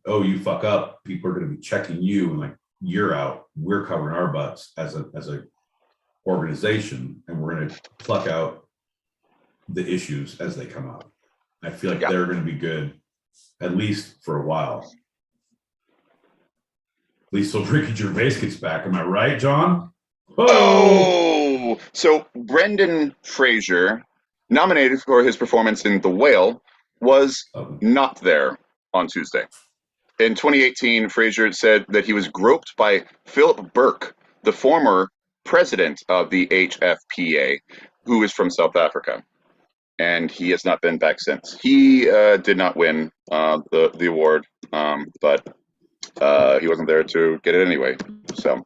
oh, you fuck up, people are going to be checking you and like, you're out, we're covering our butts as a organization, and we're going to pluck out the issues as they come up. I feel like they're going to be good, at least for a while. At least till Ricky Gervais gets back. Am I right, John? Oh! So Brendan Fraser, nominated for his performance in The Whale, was not there on Tuesday. In 2018, Fraser said that he was groped by Philip Burke, the former president of the HFPA, who is from South Africa. And he has not been back since. He did not win the award, but he wasn't there to get it anyway. So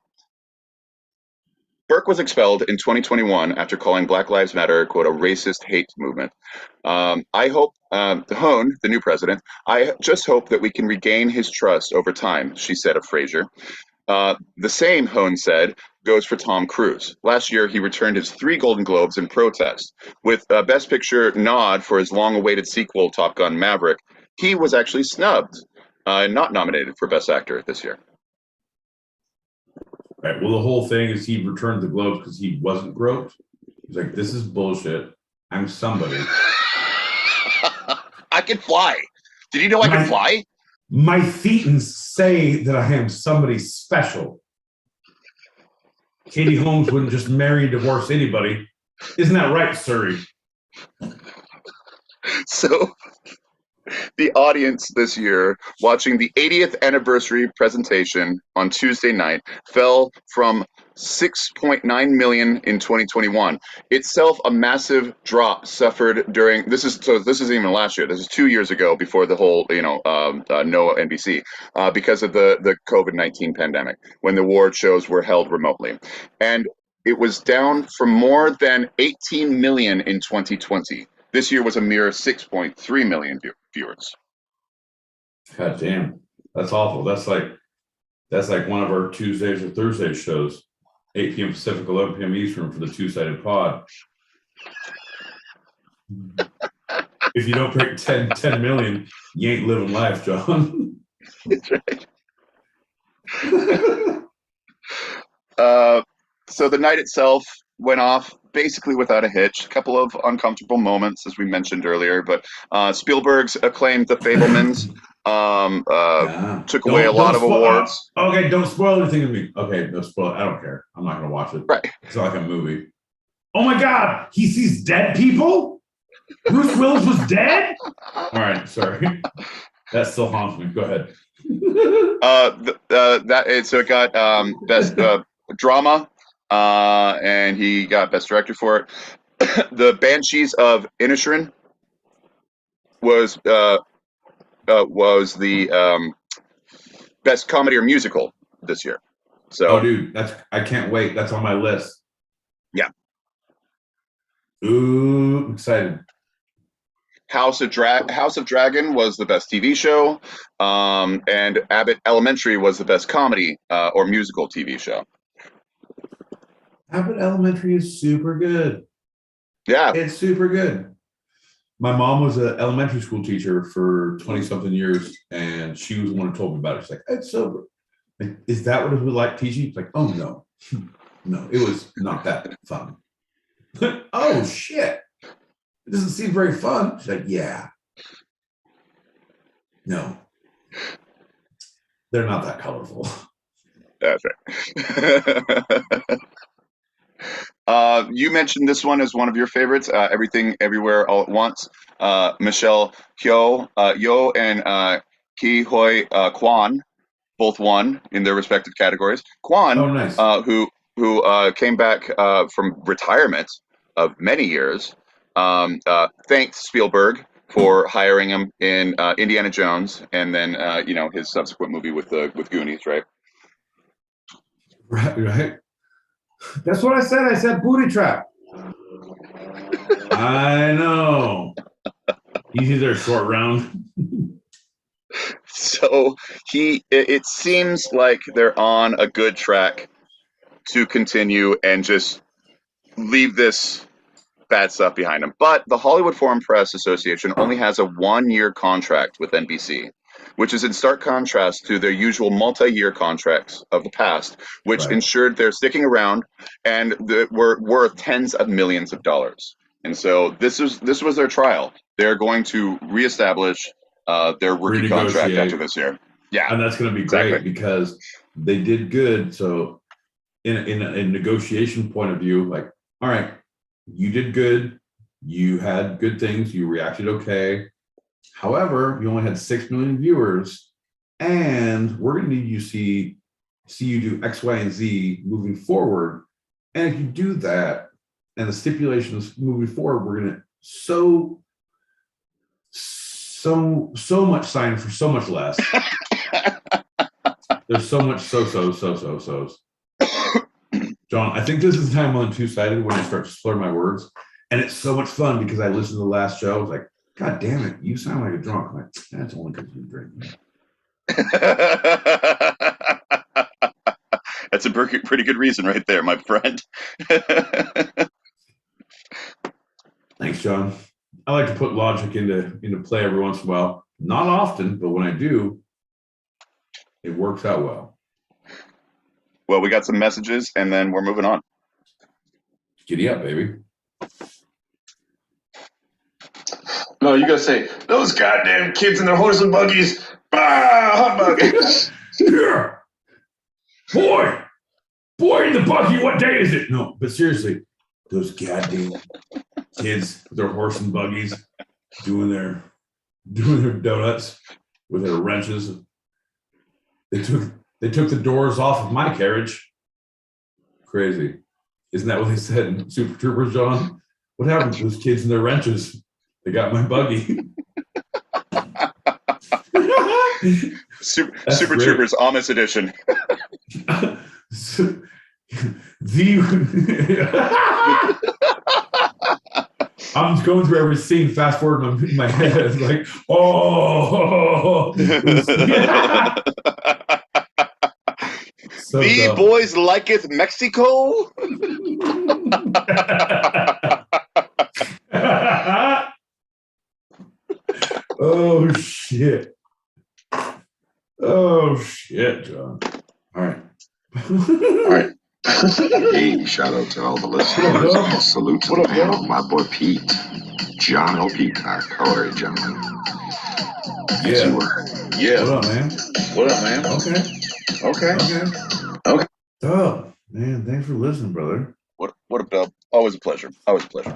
Burke was expelled in 2021 after calling Black Lives Matter, quote, a racist hate movement. I hope, Hone, the new president, I just hope that we can regain his trust over time, she said of Fraser. The same, Hone said, goes for Tom Cruise. Last year, he returned his 3 Golden Globes in protest. With a Best Picture nod for his long-awaited sequel, Top Gun Maverick, he was actually snubbed, not nominated for Best Actor this year. Right. Well, the whole thing is he returned the Globes because he wasn't groped. He's like, this is bullshit. I'm somebody. I can fly. Did you know I can fly? My thetans say that I am somebody special. Katie Holmes wouldn't just marry and divorce anybody. Isn't that right, Surrey? So the audience this year watching the 80th anniversary presentation on Tuesday night fell from 6.9 million in 2021. Itself a massive drop suffered during this isn't even last year. This is 2 years ago, before the whole no NBC because of the COVID-19 pandemic, when the award shows were held remotely, and it was down from more than 18 million in 2020. This year was a mere 6.3 million viewers. God damn, that's awful. That's like one of our Tuesdays or Thursdays shows, 8 p.m. Pacific, 11 p.m. Eastern, for the two-sided pod. If you don't break 10 million, you ain't living life, John. That's right. So the night itself went off basically without a hitch. A couple of uncomfortable moments, as we mentioned earlier, but Spielberg's acclaimed The Fabelmans Took away a lot of awards. Okay, don't spoil anything to me. Okay, don't spoil. I don't care. I'm not gonna watch it. Right. It's not like a movie. Oh my God, he sees dead people. Bruce Willis was dead. All right, sorry. That still haunts me. Go ahead. So it got best drama, and he got best director for it. The Banshees of Inisherin was the best comedy or musical this year. So, oh, dude, I can't wait. That's on my list. Yeah. Ooh, I'm excited. House of Dragon was the best TV show, and Abbott Elementary was the best comedy or musical TV show. Abbott Elementary is super good. Yeah, it's super good. My mom was an elementary school teacher for 20-something years, and she was the one who told me about it. She's like, "It's so, like, is that what it was like teaching?" It's like, "Oh no, no, it was not that fun." Oh shit. It doesn't seem very fun. She's like, "Yeah. No. They're not that colorful." That's right. You mentioned this one as one of your favorites, Everything Everywhere All at Once. Michelle Yeoh and Ki Hoi Kwan both won in their respective categories. Kwan, oh, nice. who came back from retirement of many years, thanked Spielberg for hiring him in Indiana Jones, and then his subsequent movie with Goonies, right? Right. That's what I said. I said booty trap. I know. Easy there, short round. So it seems like they're on a good track to continue and just leave this bad stuff behind them. But the Hollywood Foreign Press Association only has a 1-year contract with NBC, which is in stark contrast to their usual multi-year contracts of the past, which ensured they're sticking around and were worth tens of millions of dollars. And so this was their trial. They're going to reestablish their rookie contract after this year. Yeah, and that's going to be great because they did good. So in a negotiation point of view, like, all right, you did good. You had good things. You reacted okay. However, you only had 6 million viewers, and we're going to need you see you do X, Y, and Z moving forward. And if you do that, and the stipulations moving forward, we're going to so much sign for so much less. There's so much so's. John, I think this is the time I'm two-sided when I start to slur my words. And it's so much fun because I listened to the last show. I was like, God damn it, you sound like a drunk. I'm like, that's only because you drink. That's a pretty good reason right there, my friend. Thanks, John. I like to put logic into play every once in a while. Not often, but when I do, it works out well. Well, we got some messages, and then we're moving on. Giddy up, baby. No, you gotta say, those goddamn kids in their horse and buggies. Hot buggies. Yeah. Boy in the buggy, what day is it? No, but seriously, those goddamn kids with their horse and buggies doing their donuts with their wrenches. They took the doors off of my carriage. Crazy. Isn't that what they said in Super Troopers, John? What happened to those kids and their wrenches? They got my buggy. Super Troopers Amish edition. I'm just going through every scene, fast forward in my head. It's like, oh. So the boys liketh Mexico. Oh shit, John. All right. Hey, shout out to all the listeners. Salute to the panel. My boy Pete. John L. Peacock. How are you, gentlemen? Yeah. Yeah. What up, man? What up, man? Okay. Oh, man, thanks for listening, brother. What up? Always a pleasure. Always a pleasure.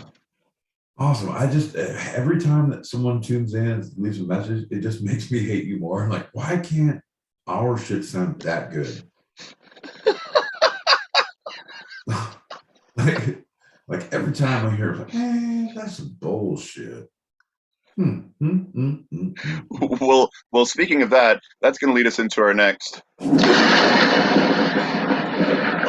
Awesome. I just, every time that someone tunes in and leaves a message, it just makes me hate you more. I'm like, why can't our shit sound that good? like every time I hear it, like, that's some bullshit. Well, speaking of that, that's going to lead us into our next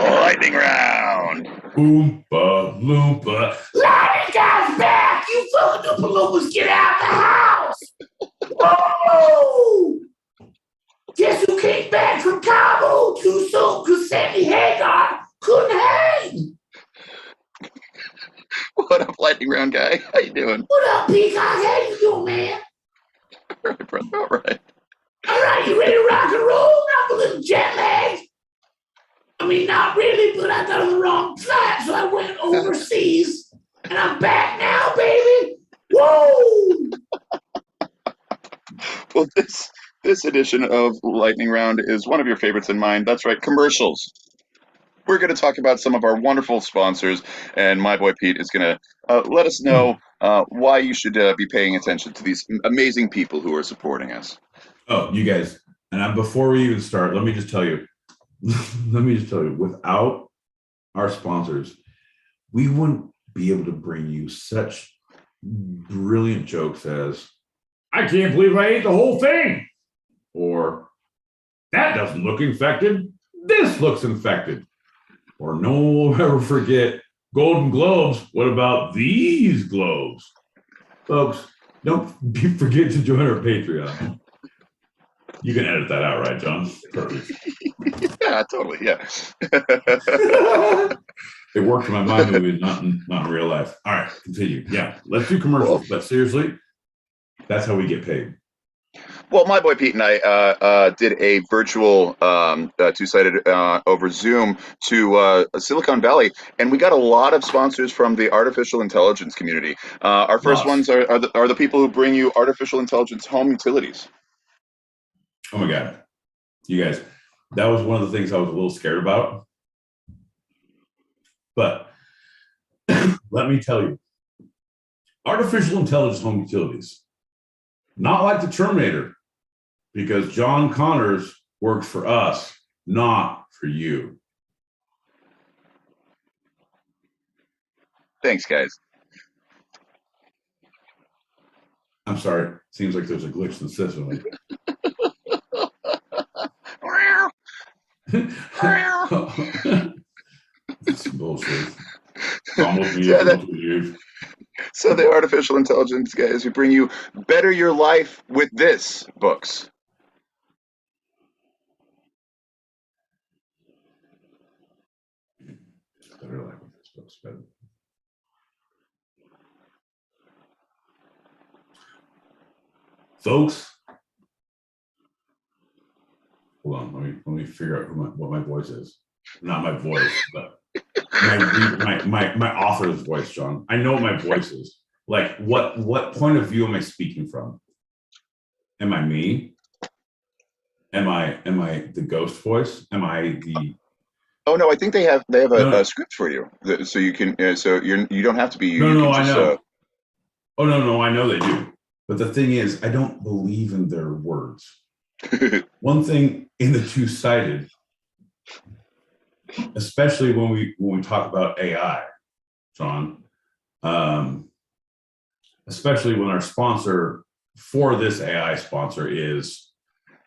lightning round. Oompa Loompa. Lightning guy's back! You fucking Oompa Loompas, get out the house! Whoa! Guess who came back from Cabo too soon because Sammy Hagar couldn't hang? What up, lightning round guy? How you doing? What up, Peacock? How you doing, man? All right, brother. All right. All right, you ready to rock and roll? I'm a little jet lagged. I mean, not really, but I got on the wrong flight, so I went overseas, and I'm back now, baby. Whoa! Well, this edition of Lightning Round is one of your favorites and mine. That's right, commercials. We're going to talk about some of our wonderful sponsors, and my boy Pete is going to let us know why you should be paying attention to these amazing people who are supporting us. Oh, you guys, and before we even start, let me just tell you, without our sponsors, we wouldn't be able to bring you such brilliant jokes as, I can't believe I ate the whole thing, or that doesn't look infected, this looks infected. Or no one will ever forget Golden Globes. What about these globes? Folks, don't forget to join our Patreon. You can edit that out, right, John? Perfect. Yeah, totally. Yeah. It worked for my movie, not in real life. All right, continue. Yeah, let's do commercials. But seriously, that's how we get paid. Well, my boy Pete and I did a virtual two-sided over Zoom to Silicon Valley, and we got a lot of sponsors from the artificial intelligence community. Our first ones are the people who bring you artificial intelligence home utilities. Oh my God, you guys, that was one of the things I was a little scared about. But let me tell you, artificial intelligence home utilities, not like the Terminator, because John Connors works for us, not for you. Thanks, guys. I'm sorry. Seems like there's a glitch in the system. That's some bullshit. So the artificial intelligence guys who bring you Better Your Life with This books. Better Life with This books. Better. Folks, hold on. Let me figure out what my voice is. Not my voice, but my author's voice, John. I know what my voice is. Like, what point of view am I speaking from? Am I me? Am I the ghost voice? Am I the? Oh no, I think they have a script for you, so you can so you don't have to be you. No, I know. Oh no, I know they do. But the thing is, I don't believe in their words. One thing in the two-sided, especially when we talk about AI, John, especially when our sponsor for this AI sponsor is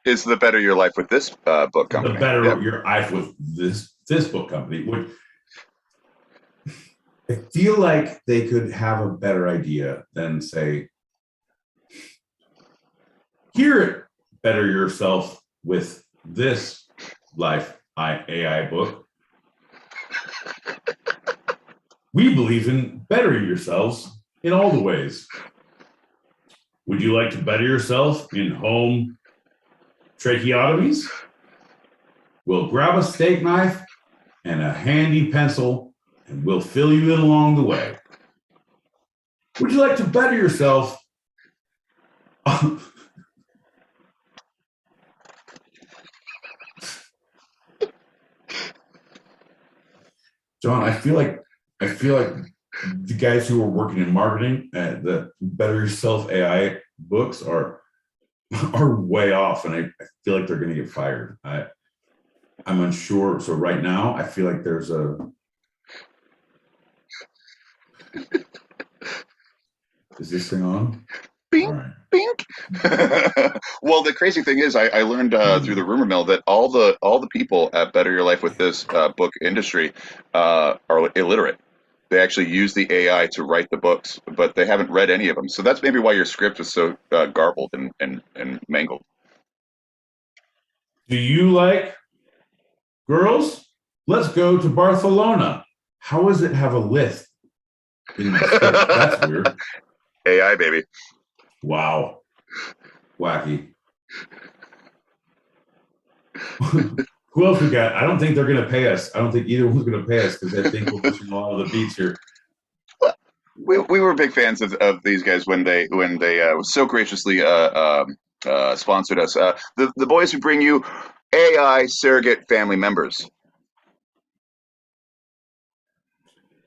the Better Your Life with This book company. The Better Your Life with this book company. Which I feel like they could have a better idea than say, here, better yourself with this Life AI book. We believe in bettering yourselves in all the ways. Would you like to better yourself in home tracheotomies? Well, grab a steak knife and a handy pencil, and we'll fill you in along the way. Would you like to better yourself? John, I feel like the guys who are working in marketing at the Better Yourself AI books are way off, and I feel like they're going to get fired. I'm unsure. So right now, I feel like there's a. Is this thing on? Bink, right. Bink. Well, the crazy thing is, I learned through the rumor mill that all the people at Better Your Life with This book industry are illiterate. They actually use the AI to write the books, but they haven't read any of them. So that's maybe why your script is so garbled and mangled. Do you like girls? Let's go to Barcelona. How does it have a list in the script? That's weird. AI, baby. Wow. Wacky. Who else we got? I don't think they're going to pay us. I don't think either one's going to pay us because I think we're pushing a lot of the beats here. We were big fans of these guys when they so graciously sponsored us. The boys who bring you AI surrogate family members.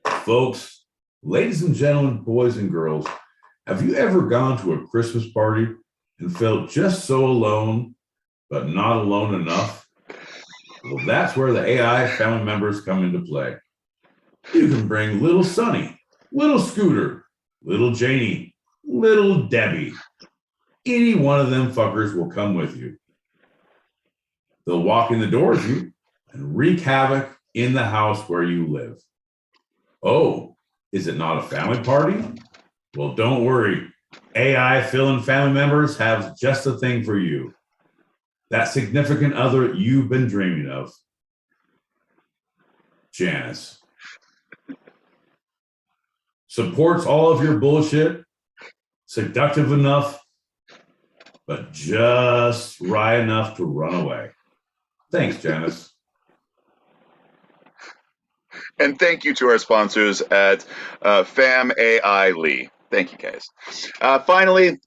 Folks, ladies and gentlemen, boys and girls, have you ever gone to a Christmas party and felt just so alone, but not alone enough? Well, that's where the AI family members come into play. You can bring little Sonny, little Scooter, little Janie, little Debbie. Any one of them fuckers will come with you. They'll walk in the door with you and wreak havoc in the house where you live. Oh, is it not a family party? Well, don't worry. AI fill-in family members have just the thing for you. That significant other you've been dreaming of. Janice. Supports all of your bullshit. Seductive enough, but just right enough to run away. Thanks, Janice. And thank you to our sponsors at Fam AI Lee. Thank you, guys. Finally,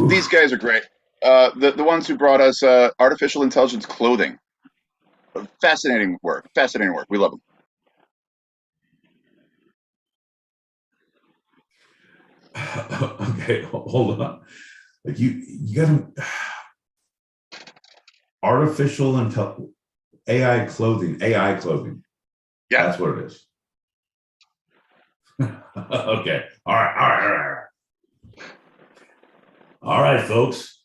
these guys are great. The ones who brought us artificial intelligence clothing. Fascinating work. Fascinating work. We love them. Okay, hold on. Like you got to artificial intelligence, AI clothing. Yeah, that's what it is. Okay. All right, folks.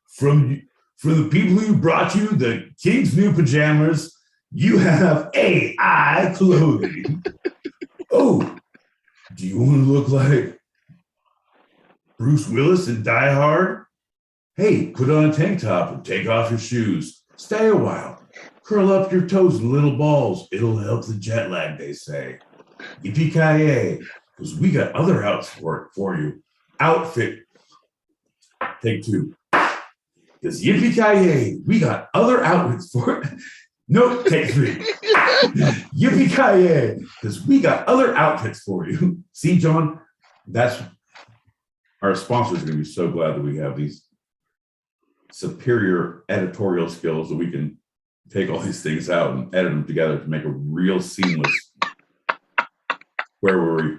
From the people who brought you the King's new pajamas, you have AI clothing. Oh, do you want to look like Bruce Willis in Die Hard? Hey, put on a tank top and take off your shoes. Stay a while. Curl up your toes in little balls. It'll help the jet lag, they say. Yippee-ki-yay, because we got other outfits for you. Outfit. Take two. Because yippee-ki-yay, we got other outfits for it. No, take three. Yippee-ki-yay, because we got other outfits for you. See, John, that's our sponsors are going to be so glad that we have these superior editorial skills that we can take all these things out and edit them together to make a real seamless. Where were we?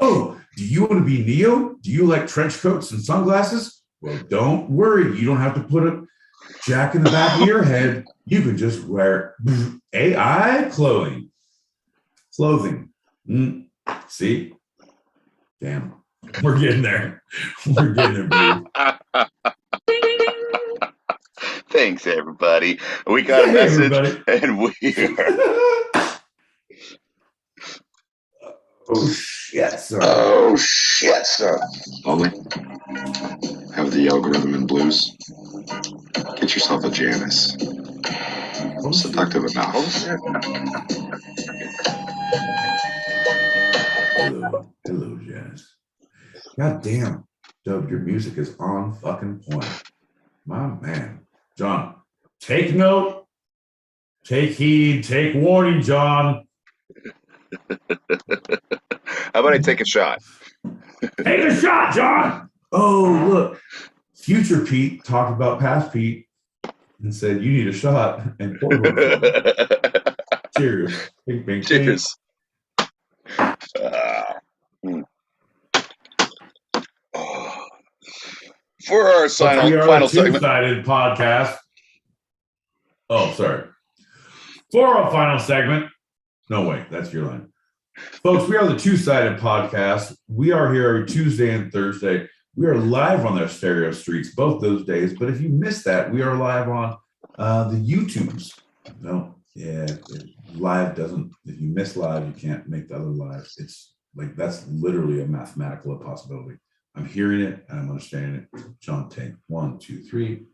Oh, do you want to be Neo? Do you like trench coats and sunglasses? Well, don't worry. You don't have to put a jack in the back of your head. You can just wear AI clothing. See? Damn. We're getting there. We're getting there, baby. Thanks, everybody. We got a message, and we are... Oh, shit, sir. Only have the algorithm in blues. Get yourself a Janice. Seductive enough. Hello, Janice. God damn, Doug, your music is on fucking point. My man. John, take note. Take heed, take warning, John. How about I take a shot? Take a shot, John. Oh, look. Future Pete talked about past Pete and said, you need a shot. And cheers. Bing, bing, Cheers. For our final segment. Two-sided podcast. Oh, sorry. For our final segment. No, wait, that's your line. Folks, we are the Two-Sided Podcast. We are here every Tuesday and Thursday. We are live on their stereo streets both those days. But if you missed that, we are live on the YouTubes. No, yeah, live doesn't. If you miss live, you can't make the other live. It's like that's literally a mathematical impossibility. I'm hearing it and I'm understanding it. John, take 1, 2, 3.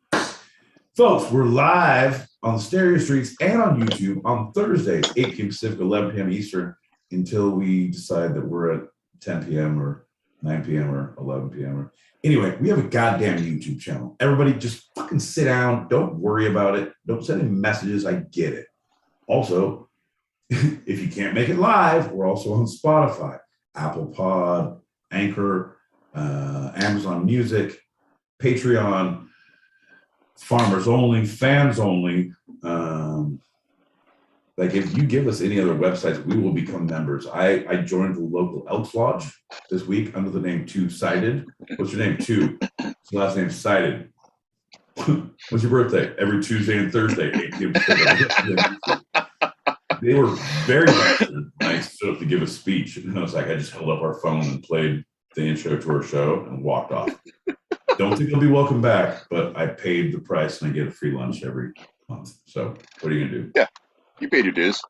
Folks, we're live on the stereo streets and on YouTube on Thursdays, 8 p.m. Pacific, 11 p.m. Eastern, until we decide that we're at 10 p.m. or 9 p.m. or 11 p.m. Anyway, we have a goddamn YouTube channel. Everybody just fucking sit down. Don't worry about it. Don't send any messages. I get it. Also, if you can't make it live, we're also on Spotify, Apple Pod, Anchor, Amazon Music, Patreon, Farmers Only, Fans Only. Like if you give us any other websites, we will become members. I joined the local Elks Lodge this week under the name Two-Sided. What's your name? Two. What's your last name? Sided. What's your birthday? Every Tuesday and Thursday, 8 p.m. They were very nice to give a speech. And I was like, I just held up our phone and played the intro to our show and walked off. Don't think I'll be welcome back, but I paid the price and I get a free lunch every month. So what are you gonna do? Yeah, you paid your dues.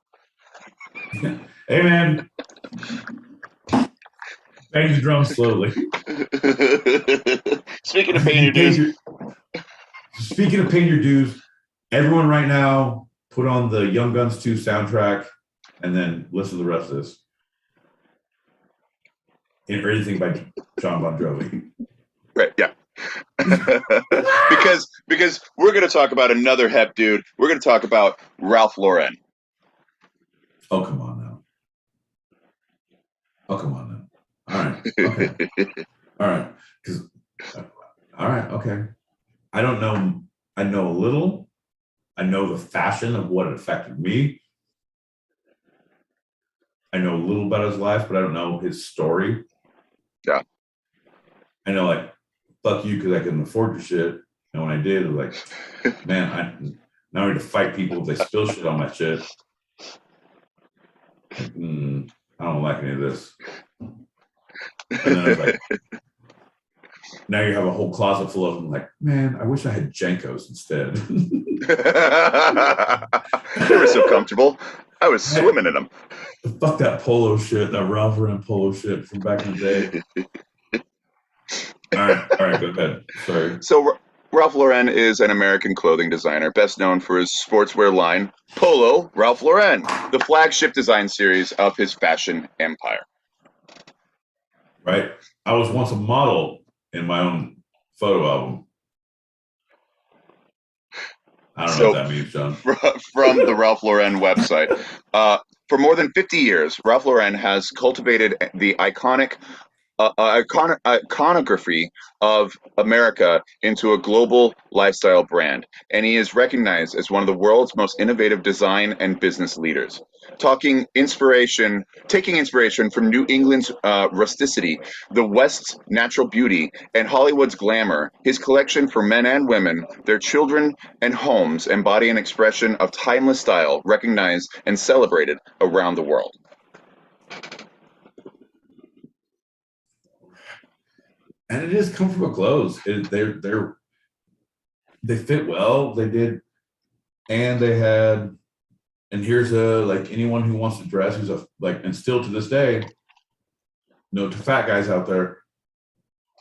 Hey man, bang the drum slowly. Speaking of paying your dues. Speaking of paying your dues, everyone right now put on the Young Guns 2 soundtrack and then listen to the rest of this. Or anything by John Bon Jovi. Right, yeah. because we're going to talk about another hep dude. We're going to talk about Ralph Lauren. Oh, come on now. All right. Okay. All right. All right. Okay. I don't know. I know a little. I know the fashion of what it affected me. I know a little about his life, but I don't know his story. Yeah. I know, like, fuck you because I couldn't afford your shit. And when I did, I was like, man, now I need to fight people if they spill shit on my shit. Like, I don't like any of this. And then I was like, now you have a whole closet full of them. Like, man, I wish I had Jenkos instead. They were so comfortable. I was swimming in them. Fuck that polo shit, that Ralph Lauren polo shit from back in the day. All right, go ahead. Sorry. So Ralph Lauren is an American clothing designer, best known for his sportswear line, Polo Ralph Lauren, the flagship design series of his fashion empire. Right. I was once a model in my own photo album. I don't know what that means, John. From the Ralph Lauren website. For more than 50 years, Ralph Lauren has cultivated the iconography of America into a global lifestyle brand, and he is recognized as one of the world's most innovative design and business leaders. Taking inspiration from New England's rusticity, the West's natural beauty, and Hollywood's glamour, his collection for men and women, their children and homes embody an expression of timeless style recognized and celebrated around the world. And it is comfortable clothes. They fit well. They did, and they had. And here's like anyone who wants to dress who's and still to this day, no to fat guys out there,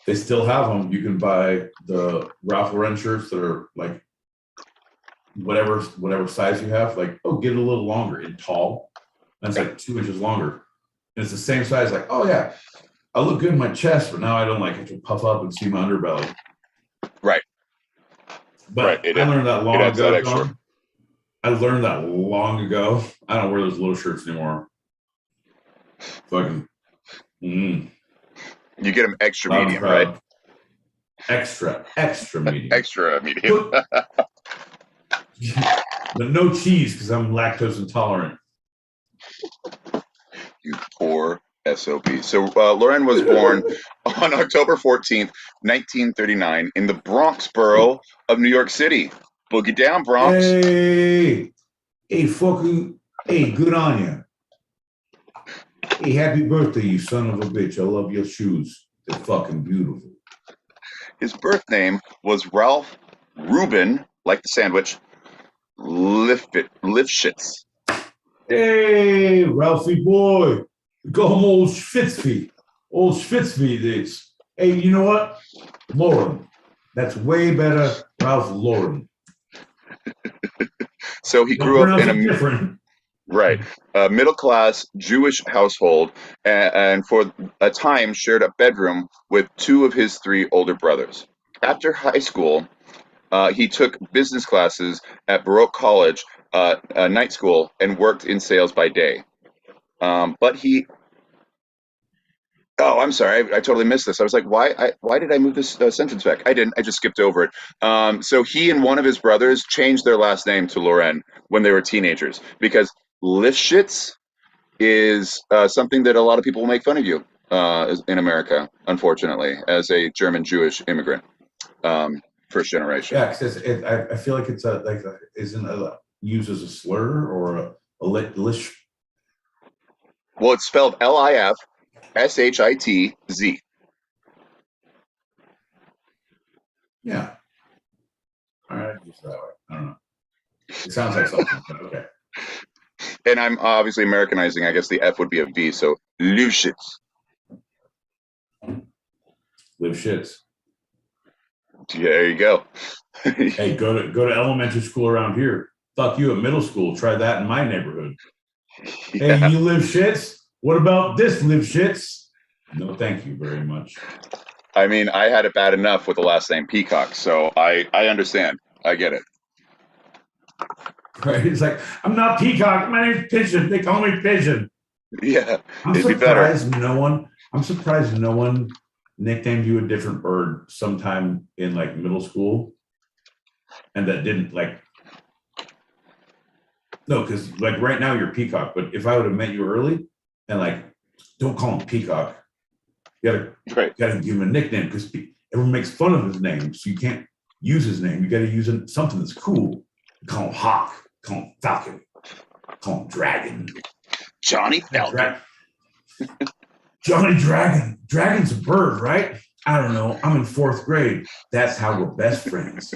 they still have them. You can buy the Ralph Lauren shirts that are like whatever size you have. Like, oh, get it a little longer in tall. And it's like 2 inches longer, and it's the same size. Like, oh yeah. I look good in my chest, but now I don't have to puff up and see my underbelly. Right. But I learned that long ago, John. I learned that long ago. I don't wear those little shirts anymore. Fucking. You get them extra medium, right? Extra medium. Extra medium. But no cheese because I'm lactose intolerant. You poor SOB. So Loren was born on October 14th, 1939 in the Bronx borough of New York City. Boogie down, Bronx. Hey, good on you. Hey, happy birthday, you son of a bitch. I love your shoes. They're fucking beautiful. His birth name was Ralph Reuben, like the sandwich, Lifshitz. Hey, Ralphie boy. Go home, old Schwitzby. Old Schwitzby this. Hey, you know what? Lauren. That's way better, Ralph Lauren. So he grew up in a middle-class Jewish household, and for a time shared a bedroom with two of his three older brothers. After high school, he took business classes at Baruch College, a night school, and worked in sales by day. Oh, I'm sorry. I totally missed this. I was like, why did I move this sentence back? I didn't. I just skipped over it. So he and one of his brothers changed their last name to Loren when they were teenagers because Lifshitz is something that a lot of people will make fun of you in America, unfortunately, as a German Jewish immigrant, first generation. Yeah, because I feel like it's isn't used as a slur or a lish. Well, it's spelled Lifshitz. Yeah. All right, just that way. I don't know. It sounds like something, but okay. And I'm obviously Americanizing. I guess the F would be a V, so Lifshitz. Lifshitz. There you go. Hey, go to elementary school around here. Fuck you at middle school. Try that in my neighborhood. Yeah. Hey, you live shits? What about this live shits? No, thank you very much. I mean, I had it bad enough with the last name Peacock, so I understand. I get it. Right? It's like, I'm not Peacock. My name's Pigeon. They call me Pigeon. Yeah, I'm surprised no one nicknamed you a different bird sometime in like middle school, and that didn't like. No, because like right now you're Peacock, but if I would have met you early and like, don't call him Peacock. You gotta give him a nickname because everyone makes fun of his name, so you can't use his name. You gotta use something that's cool. Call him Hawk. Call him Falcon. Call him Dragon. Johnny Falcon. Johnny Dragon. Dragon's a bird, right? I don't know. I'm in 4th grade. That's how we're best friends.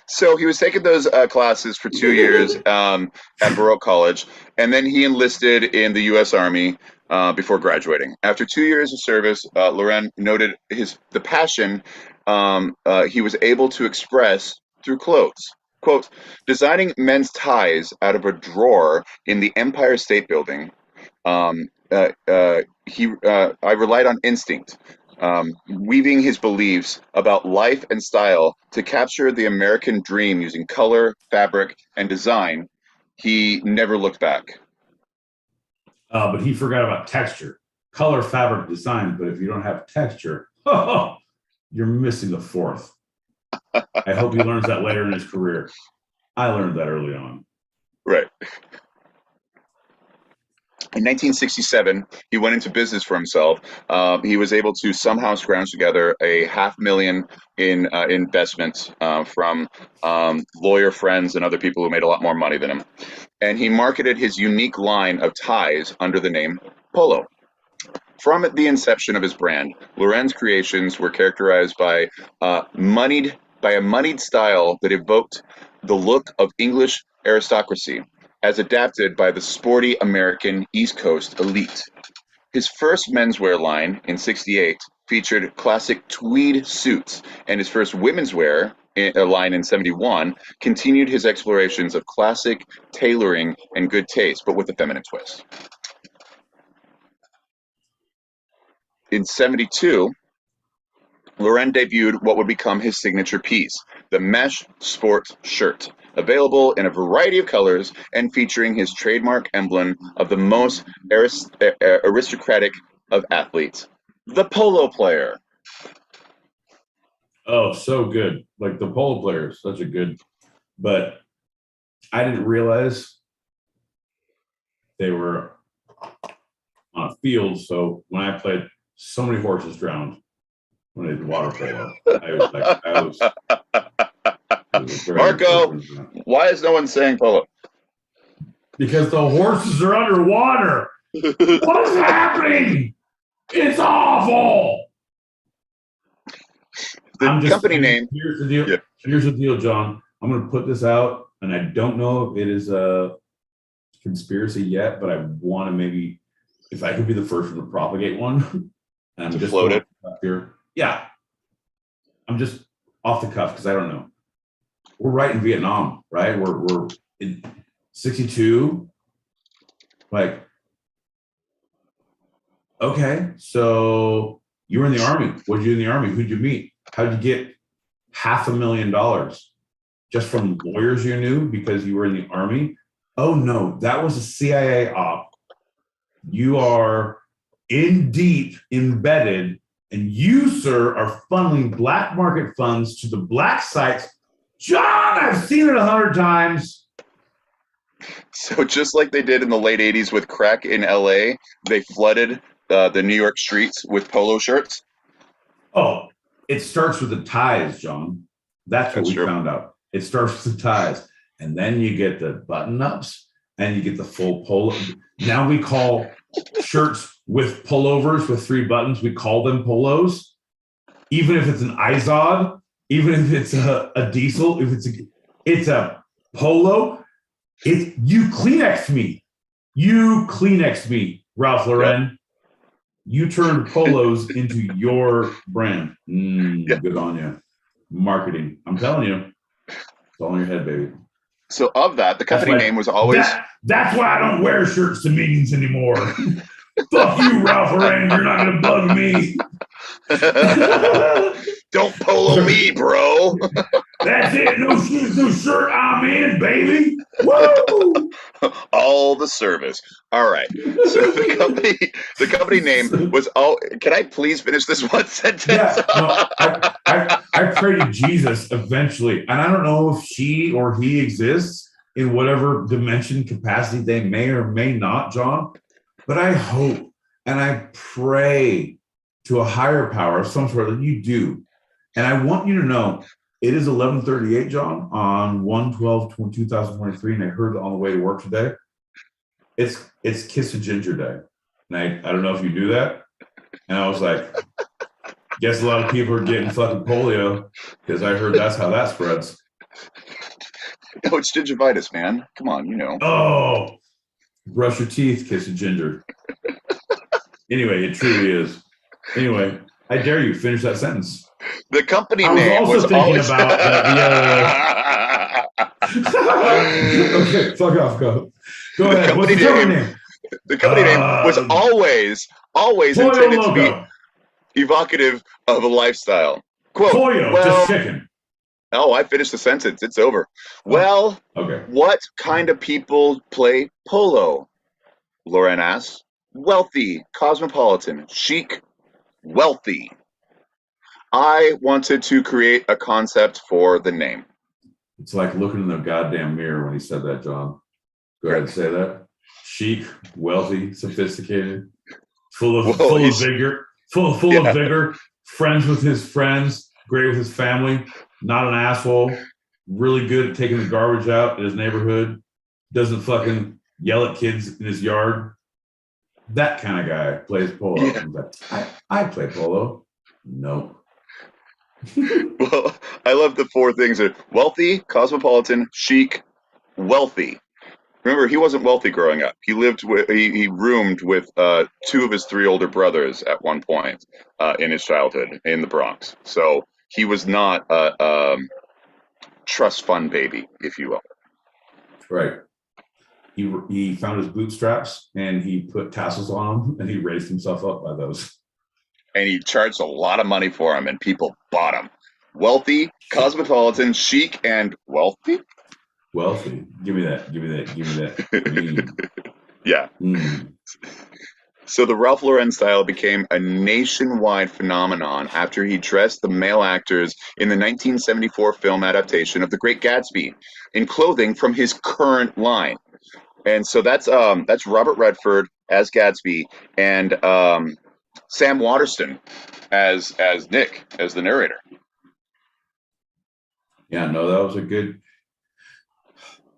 So he was taking those classes for 2 years at Baruch College, and then he enlisted in the U.S. Army before graduating. After 2 years of service, Loren noted the passion he was able to express through clothes. Quote, designing men's ties out of a drawer in the Empire State Building, I relied on instinct. Weaving his beliefs about life and style to capture the American dream using color, fabric, and design, he never looked back. But he forgot about texture, color, fabric, design. But if you don't have texture, you're missing the fourth. I hope he learns that later in his career. I learned that early on. Right. In 1967, he went into business for himself. He was able to somehow scrounge together $500,000 in investments from lawyer friends and other people who made a lot more money than him. And he marketed his unique line of ties under the name Polo. From the inception of his brand, Loren's creations were characterized by a moneyed style that evoked the look of English aristocracy, as adapted by the sporty American East Coast elite. His first menswear line in '68 featured classic tweed suits, and his first women's wear line in '71 continued his explorations of classic tailoring and good taste, but with a feminine twist. In '72, Loren debuted what would become his signature piece, the mesh sports shirt, available in a variety of colors and featuring his trademark emblem of the most aristocratic of athletes, the polo player. Oh, so good. Like the polo players, such a good, but I didn't realize they were on a field. So when I played, so many horses drowned when they did water polo. Marco, why is no one saying polo? Because the horses are underwater. What is happening? It's awful. The company name. Here's the deal. Yeah. Here's the deal, John. I'm going to put this out, and I don't know if it is a conspiracy yet, but I want to maybe, if I could be the first one to propagate one. And I'm just float it here. Yeah. I'm just off the cuff because I don't know. We're right in Vietnam, right? We're in 62. Like, okay, so you were in the Army. What did you do in the Army? Who'd you meet? How'd you get $500,000 just from lawyers you knew because you were in the Army? Oh no, that was a CIA op. You are in deep embedded, and you, sir, are funneling black market funds to the black sites. John, I've seen it 100 times. So just like they did in the late 80s with crack in LA, they flooded the New York streets with polo shirts. Oh, it starts with the ties, John. That's what we found out. It starts with the ties. And then you get the button-ups and you get the full polo. Now we call shirts with pullovers with 3 buttons, we call them polos. Even if it's an Izod, even if it's a diesel, if it's a polo, you Kleenex me. You Kleenex me, Ralph Lauren. Yep. You turned polos into your brand. Good on you. Marketing. I'm telling you. It's all in your head, baby. So of that, the company name was always... That's why I don't wear shirts to meetings anymore. Fuck you, Ralph Lauren. You're not going to bug me. Don't polo me, bro. That's it. No shoes, no shirt. I'm in, baby. Woo! All the service. All right. So the company name was all. Can I please finish this one sentence? Yeah. No, I pray to Jesus eventually, and I don't know if she or he exists in whatever dimension capacity they may or may not, John. But I hope and I pray to a higher power of some sort that you do. And I want you to know it is 11:38, John, on 1/12/2023, and I heard it on the way to work today. It's Kiss a Ginger Day. And I don't know if you knew that. And I was like, guess a lot of people are getting fucking polio because I heard that's how that spreads. No, it's gingivitis, man. Come on, you know. Oh, brush your teeth, kiss a ginger. Anyway, it truly is. Anyway, I dare you finish that sentence. The company name was thinking always... about okay, fuck off, go ahead. What's the company name? The company name was always intended to be evocative of a lifestyle. Quote, Pollo, just chicken. Oh, I finished the sentence. It's over. Well, okay. What kind of people play polo? Lauren asks. Wealthy, cosmopolitan, chic, wealthy. I wanted to create a concept for the name. It's like looking in the goddamn mirror when he said that, John. Go ahead and say that. Chic, wealthy, sophisticated, full of vigor, full of vigor, friends with his friends, great with his family, not an asshole, really good at taking the garbage out in his neighborhood, doesn't fucking yell at kids in his yard. That kind of guy plays polo. Yeah. I play polo. Nope. Well, I love the 4 things: wealthy, cosmopolitan, chic, wealthy. Remember, he wasn't wealthy growing up. He roomed with 2 of his 3 older brothers at one point in his childhood in the Bronx. So he was not a trust fund baby, if you will. Right. He found his bootstraps and he put tassels on them and he raised himself up by those. and he charged a lot of money for him, and people bought him. Wealthy, cosmopolitan, chic, and wealthy. Wealthy. Give me that. Give me that. Give me that. Yeah. So the Ralph Lauren style became a nationwide phenomenon after he dressed the male actors in the 1974 film adaptation of The Great Gatsby in clothing from his current line. And so that's Robert Redford as Gatsby and Sam Waterston as Nick, as the narrator. Yeah, no, that was it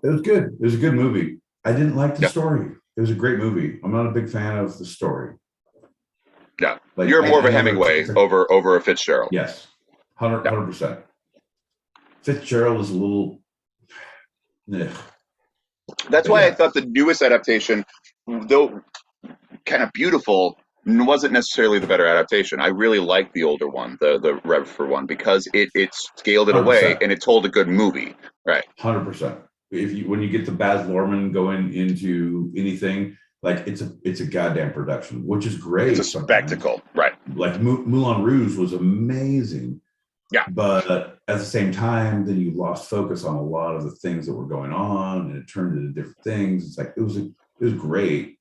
was good. It was a good movie. I didn't like the story. It was a great movie. I'm not a big fan of the story. Yeah, like, you're more of a Hemingway over a Fitzgerald. Yes, 100%. Fitzgerald is a little. That's why I thought the newest adaptation, though kind of beautiful, wasn't necessarily the better adaptation. I really liked the older one, the Redford one, because it scaled it 100%. Away and it told a good movie. Right. 100%. When you get the Baz Luhrmann going into anything, like it's a goddamn production, which is great. It's a spectacle, right? Like Moulin Rouge was amazing. Yeah. But at the same time, then you lost focus on a lot of the things that were going on, and it turned into different things. It's like it was great,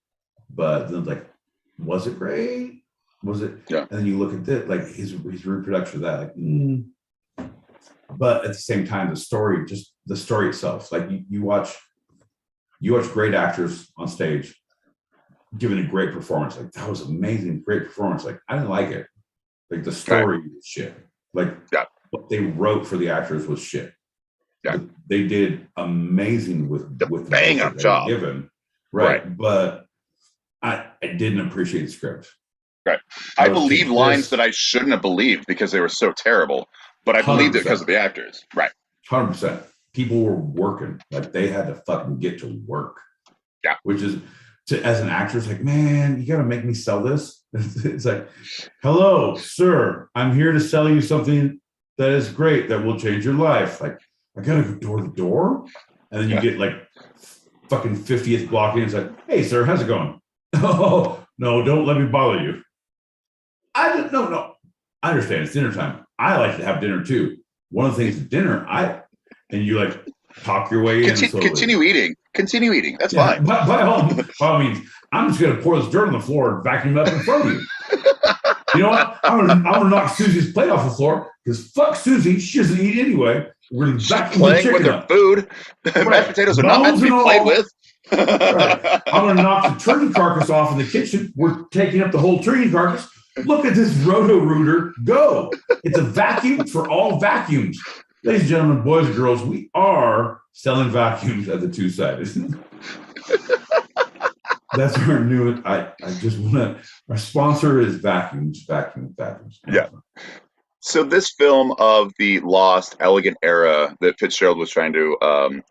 but then like, was it great? Was it? Yeah. And then you look at it, like his reproduction of that, like. But at the same time, the story itself, like you watch great actors on stage giving a great performance. Like that was amazing, great performance. Like I didn't like it. Like the story was shit. Like what they wrote for the actors was shit. Yeah. They did amazing with the bang up job given. Right. But I didn't appreciate the script. Right. I believed lines that I shouldn't have believed because they were so terrible. But I believed 100%. It because of the actors. Right. 100%. People were working. Like they had to fucking get to work. Yeah. Which is, as an actress, like, man, you got to make me sell this. It's like, hello, sir. I'm here to sell you something that is great, that will change your life. Like, I got to go door to door. And then you get like fucking 50th block in. It's like, hey, sir, how's it going? Oh, no, don't let me bother you. No. I understand. It's dinner time. I like to have dinner too. One of the things at dinner, and you like talk your way in. Continue eating. That's fine. By all means, I'm just going to pour this dirt on the floor and vacuum it up in front of you. You know what? I'm gonna knock Susie's plate off the floor because fuck Susie. She doesn't eat anyway. We're going to vacuum the chicken with up. Their food. Right. Mashed potatoes are not meant to be played with. Right. I'm going to knock the turkey carcass off in the kitchen. We're taking up the whole turkey carcass. Look at this Roto-Rooter go. It's a vacuum for all vacuums. Ladies and gentlemen, boys and girls, we are selling vacuums at the two-sided. That's our new, I just want to, our sponsor is vacuums. Yeah. So this film of the lost, elegant era that Fitzgerald was trying to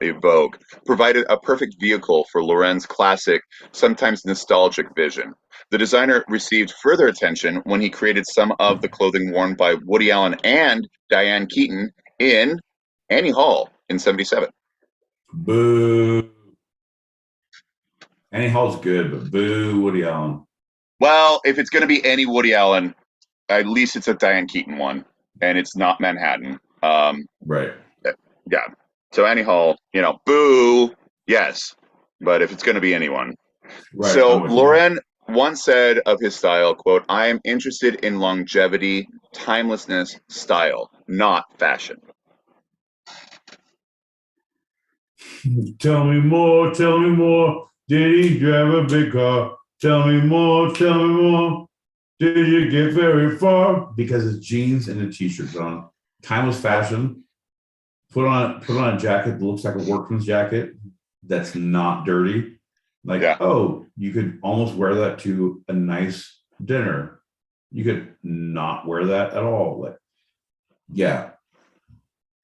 evoke provided a perfect vehicle for Lauren's classic, sometimes nostalgic vision. The designer received further attention when he created some of the clothing worn by Woody Allen and Diane Keaton in Annie Hall in '77. Boo. Annie Hall's good, but boo Woody Allen. Well, if it's going to be any Woody Allen, at least it's a Diane Keaton one, and it's not Manhattan. Right. Yeah. So Annie Hall, boo, yes. But if it's going to be anyone. Right. So Lauren once said of his style, quote, "I am interested in longevity, timelessness, style, not fashion." Tell me more. Did he drive a big car? Tell me more. Did you get very far? Because it's jeans and a t-shirt on. Timeless fashion. Put on a jacket that looks like a workman's jacket that's not dirty. Like, oh, you could almost wear that to a nice dinner. You could not wear that at all. Like, yeah.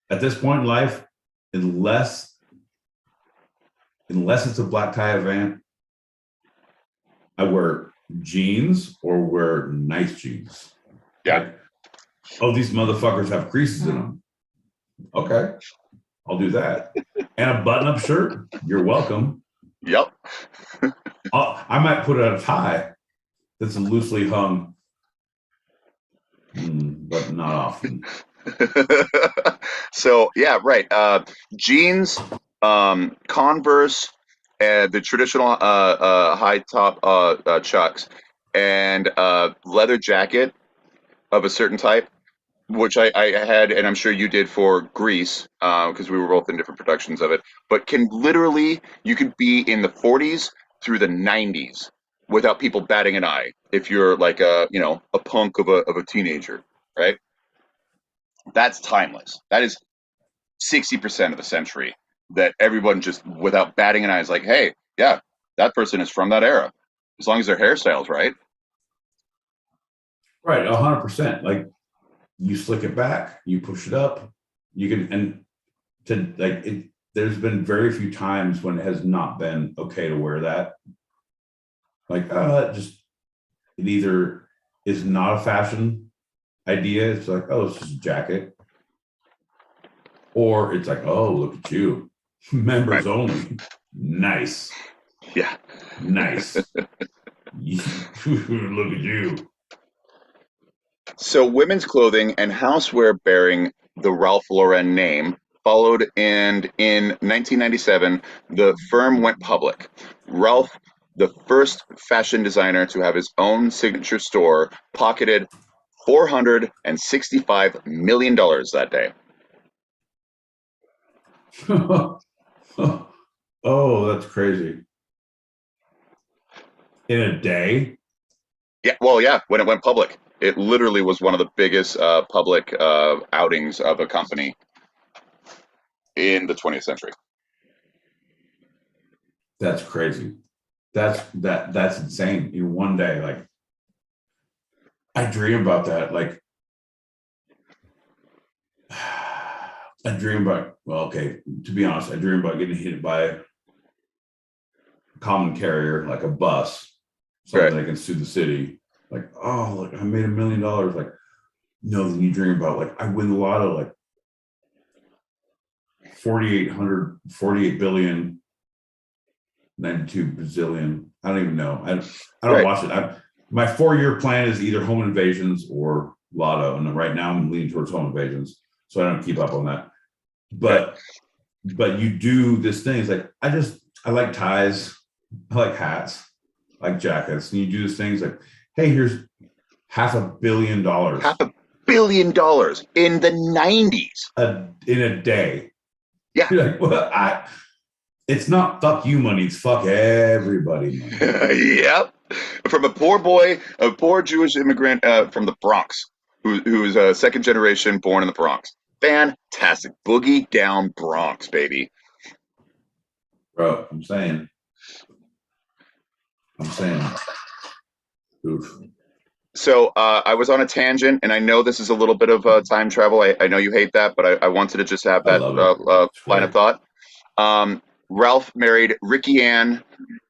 At this point in life, unless it's a black tie event, I wear jeans or wear nice jeans. Yeah. Like, oh, these motherfuckers have creases in them. Okay, I'll do that. And a button-up shirt. You're welcome. Yep. I might put on a tie that's a loosely hung but not often. So yeah, right. Jeans, Converse, the traditional high top Chucks, and leather jacket of a certain type, which I had, and I'm sure you did for Grease, because we were both in different productions of it. But you could be in the 40s through the 90s without people batting an eye if you're like a punk of a teenager, right? That's timeless. That is 60% of the century that everyone just without batting an eye is like, hey, yeah, that person is from that era, as long as their hairstyle's right. Right, 100%. Like you slick it back, you push it up, you can, and to like it. There's been very few times when it has not been okay to wear that. Like, it either is not a fashion idea. It's like, oh, it's just a jacket. Or it's like, oh, look at you. Members only. Nice. Yeah. Nice. Look at you. So women's clothing and houseware bearing the Ralph Lauren name followed, and in 1997, the firm went public. Ralph, the first fashion designer to have his own signature store, pocketed $465 million that day. Oh, that's crazy. In a day? Yeah, well, yeah, when it went public. It literally was one of the biggest public outings of a company in the 20th century. That's crazy. That's insane. In one day, like I dream about that. Like I dream about, well, okay, to be honest, I dream about getting hit by a common carrier, like a bus, something that can sue the city. Like, oh, look, I made $1 million. Like, no, then you dream about, like, I win the lotto, like 48 billion, 92 bazillion. I don't even know. I don't watch it. My 4-year plan is either home invasions or lotto. And right now I'm leaning towards home invasions. So I don't keep up on that. But you do this thing. It's like, I like ties. I like hats, I like jackets. And you do these things like, hey, here's $500 million. $500 million in the 90s. In a day. Yeah. You're like, well, it's not fuck you money, it's fuck everybody money. Yep. From a poor Jewish immigrant from the Bronx, who is a second generation born in the Bronx. Fantastic. Boogie down Bronx, baby. Bro, I'm saying. Oof. So I was on a tangent, and I know this is a little bit of time travel. I know you hate that, but I wanted to just have that line of thought. Ralph married Ricky Ann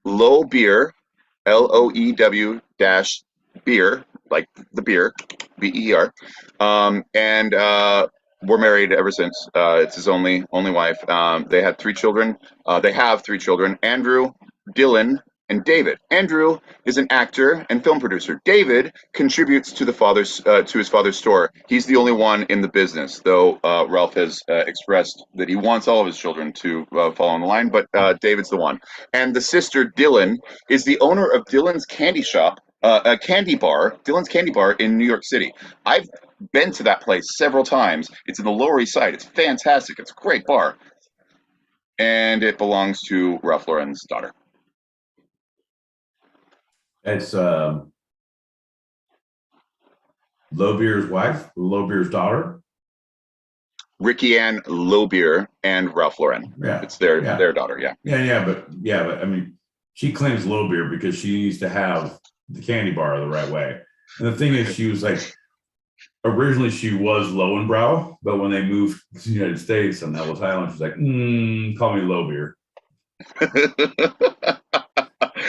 Loewer, Loew beer, like the beer, BER, and we're married ever since. It's his only wife. They had 3 children. They have 3 children: Andrew, Dylan, and David. Andrew is an actor and film producer. David contributes to his father's store. He's the only one in the business, though Ralph has expressed that he wants all of his children to follow on the line, but David's the one. And the sister, Dylan, is the owner of Dylan's Candy Shop, a candy bar, Dylan's Candy Bar in New York City. I've been to that place several times. It's in the Lower East Side. It's fantastic. It's a great bar. And it belongs to Ralph Lauren's daughter. It's Loewer's wife, Loewer's daughter. Ricky Ann Loewer and Ralph Lauren. Yeah, it's their daughter. Yeah. But I mean, she claims Loewer because she needs to have the candy bar the right way. And the thing is, she was like, originally she was Lowenbrow, but when they moved to the United States on Ellis Island, she's like, call me Loewer.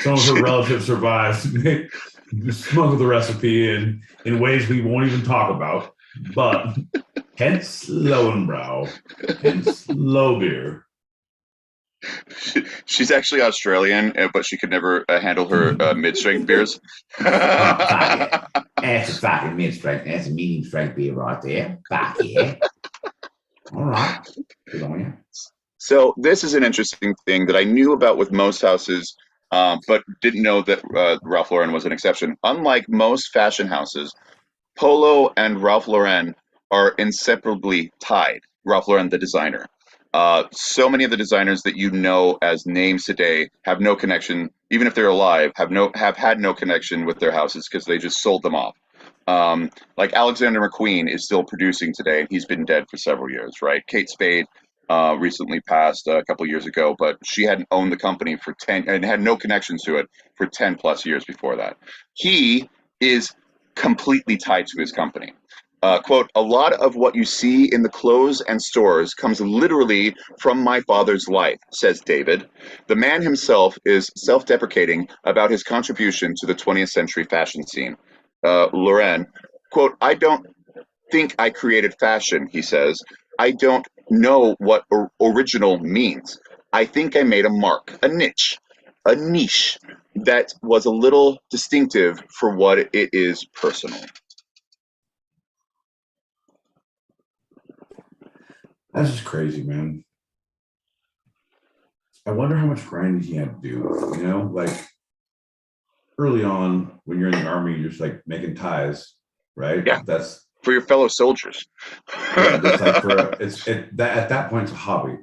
Some of her relatives survived, smuggled the recipe in ways we won't even talk about, but hence Lowenbrow, hence Loewer. She's actually Australian, but she could never handle her mid-strength beers. That's a fucking mid-strength. That's a medium-strength beer right there. Fuck yeah. All right. Good on you. So this is an interesting thing that I knew about with most houses, but didn't know that Ralph Lauren was an exception. Unlike most fashion houses, Polo and Ralph Lauren are inseparably tied. Ralph Lauren, the designer. So many of the designers that you know as names today have no connection, even if they're alive, have had no connection with their houses because they just sold them off. Like Alexander McQueen is still producing today, and he's been dead for several years, right? Kate Spade recently passed a couple years ago, but she hadn't owned the company for 10 and had no connections to it for 10 plus years before that. He is completely tied to his company. Quote, a lot of what you see in the clothes and stores comes literally from my father's life, says David. The man himself is self-deprecating about his contribution to the 20th century fashion scene. Lauren, quote, I don't think I created fashion, he says. I don't know what original means. I think I made a mark, a niche that was a little distinctive for what it is personal. That's just crazy, man. I wonder how much grinding he had to do, you know, like early on when you're in the army, you're just like making ties, right? Yeah. That's for your fellow soldiers. Yeah, it's like at that point it's a hobby.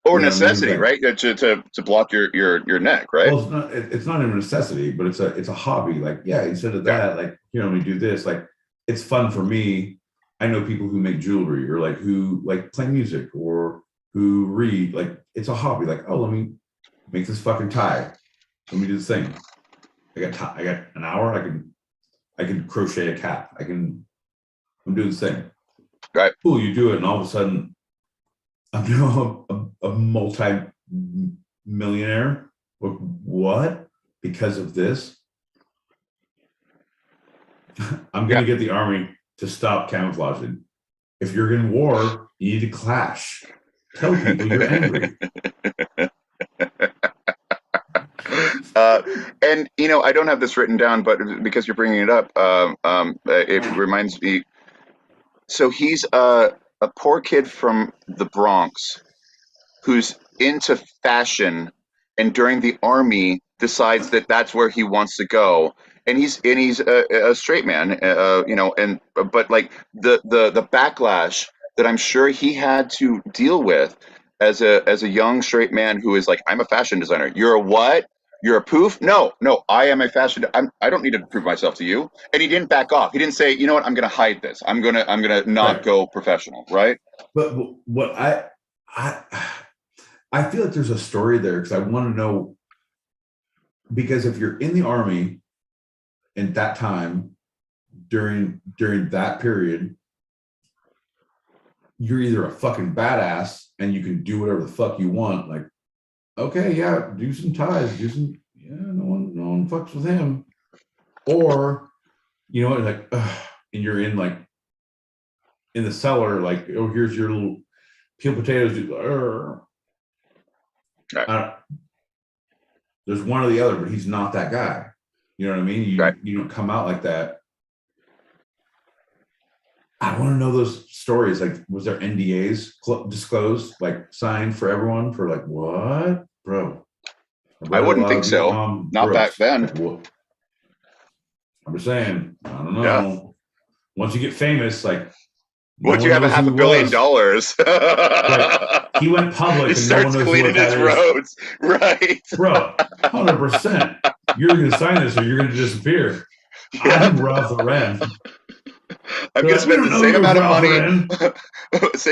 Or necessity, I mean? Right? To block your neck, right? Well, it's not even a necessity, but it's a hobby. Like, yeah, instead of that, like, let me do this. Like, it's fun for me. I know people who make jewelry or like who like play music or who read. Like, it's a hobby. Like, oh, let me make this fucking tie. Let me do this thing. I got an hour. I can crochet a cap. I'm doing this thing. Right. Cool. You do it, and all of a sudden, I'm now a multi-millionaire. What? Because of this? I'm going to get the army to stop camouflaging. If you're in war, you need to clash. Tell people you're angry. And I don't have this written down, but because you're bringing it up, it reminds me. So he's a poor kid from the Bronx who's into fashion, and during the army decides that that's where he wants to go. And he's a straight man, but like the backlash that I'm sure he had to deal with as a young straight man who is like, I'm a fashion designer. You're a what? You're a poof? No, I am a fashion. I don't need to prove myself to you. And he didn't back off. He didn't say, you know what, I'm going to hide this. I'm gonna not go professional, right? But what I feel like there's a story there because I want to know, because if you're in the army in that time during that period, you're either a fucking badass and you can do whatever the fuck you want. Like, okay, yeah, do some ties, no one fucks with him. Or, like, and you're in like in the cellar, like, oh, here's your little peeled potatoes. There's one or the other, but he's not that guy. You know what I mean? You don't come out like that. I want to know those stories. Like, was there NDAs disclosed, like signed for everyone for like, what, bro? I wouldn't think so. Not back then. I'm just saying, I don't know. Yeah. Once you get famous, like, once you have $500 million, right. He went public. He starts cleaning his roads, right? Bro, 100%. You're going to sign this or you're going to disappear. Yeah. I'm Ralph Lauren. I'm going to spend the same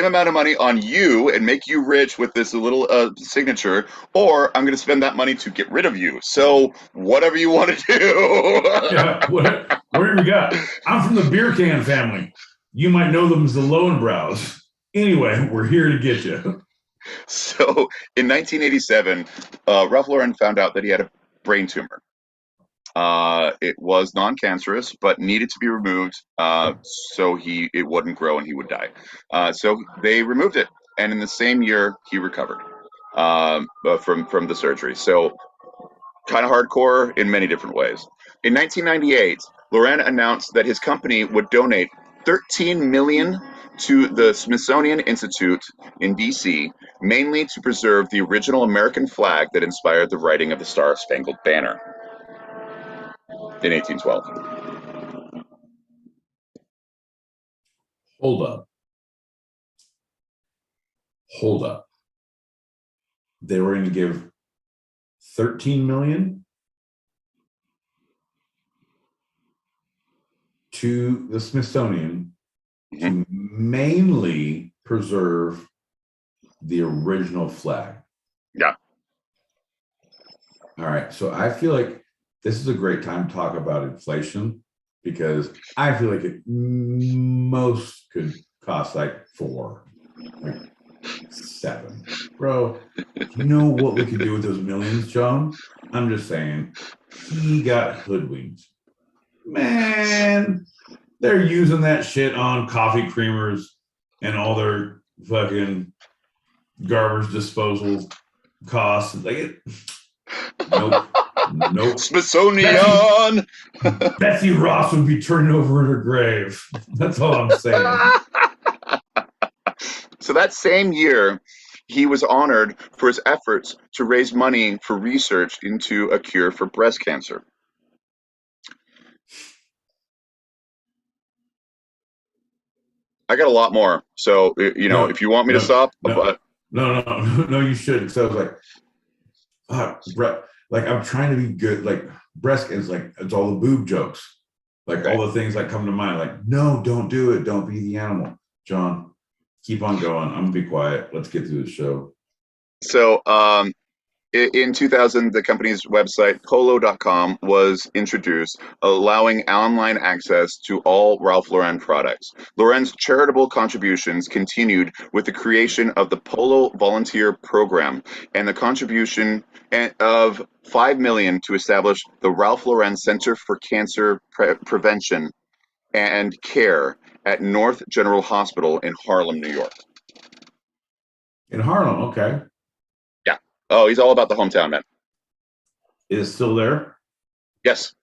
amount of money on you and make you rich with this little signature, or I'm going to spend that money to get rid of you. So whatever you want to do. Yeah, whatever you got. I'm from the beer can family. You might know them as the Lowenbrows. Anyway, we're here to get you. So in 1987, Ralph Lauren found out that he had a brain tumor. It was non-cancerous, but needed to be removed so it wouldn't grow and he would die. So they removed it, and in the same year he recovered from the surgery. So kind of hardcore in many different ways. In 1998, Lauren announced that his company would donate $13 million to the Smithsonian Institute in D.C., mainly to preserve the original American flag that inspired the writing of the Star-Spangled Banner in 1812. Hold up. They were going to give 13 million to the Smithsonian to mainly preserve the original flag. Yeah. All right. So I feel like this is a great time to talk about inflation, because I feel like it most could cost like 4, like 7. Bro, you know what we could do with those millions, John? I'm just saying, he got hoodwinked. Man, they're using that shit on coffee creamers and all their fucking garbage disposal costs. Like, nope. Smithsonian. Betsy Ross would be turning over in her grave. That's all I'm saying. So that same year, he was honored for his efforts to raise money for research into a cure for breast cancer. I got a lot more. So, if you want me to stop. No, you shouldn't. Because I was like, fuck, like, I'm trying to be good. Like, breast cancer, like, it's all the boob jokes. Like, all the things that come to mind. Like, no, don't do it. Don't be the animal. John, keep on going. I'm going to be quiet. Let's get through the show. So, in 2000, the company's website, polo.com, was introduced, allowing online access to all Ralph Lauren products. Lauren's charitable contributions continued with the creation of the Polo Volunteer Program and the contribution of $5 million to establish the Ralph Lauren Center for Cancer Prevention and Care at North General Hospital in Harlem, New York. In Harlem, okay. Yeah. Oh, he's all about the hometown, man. Is it still there? Yes.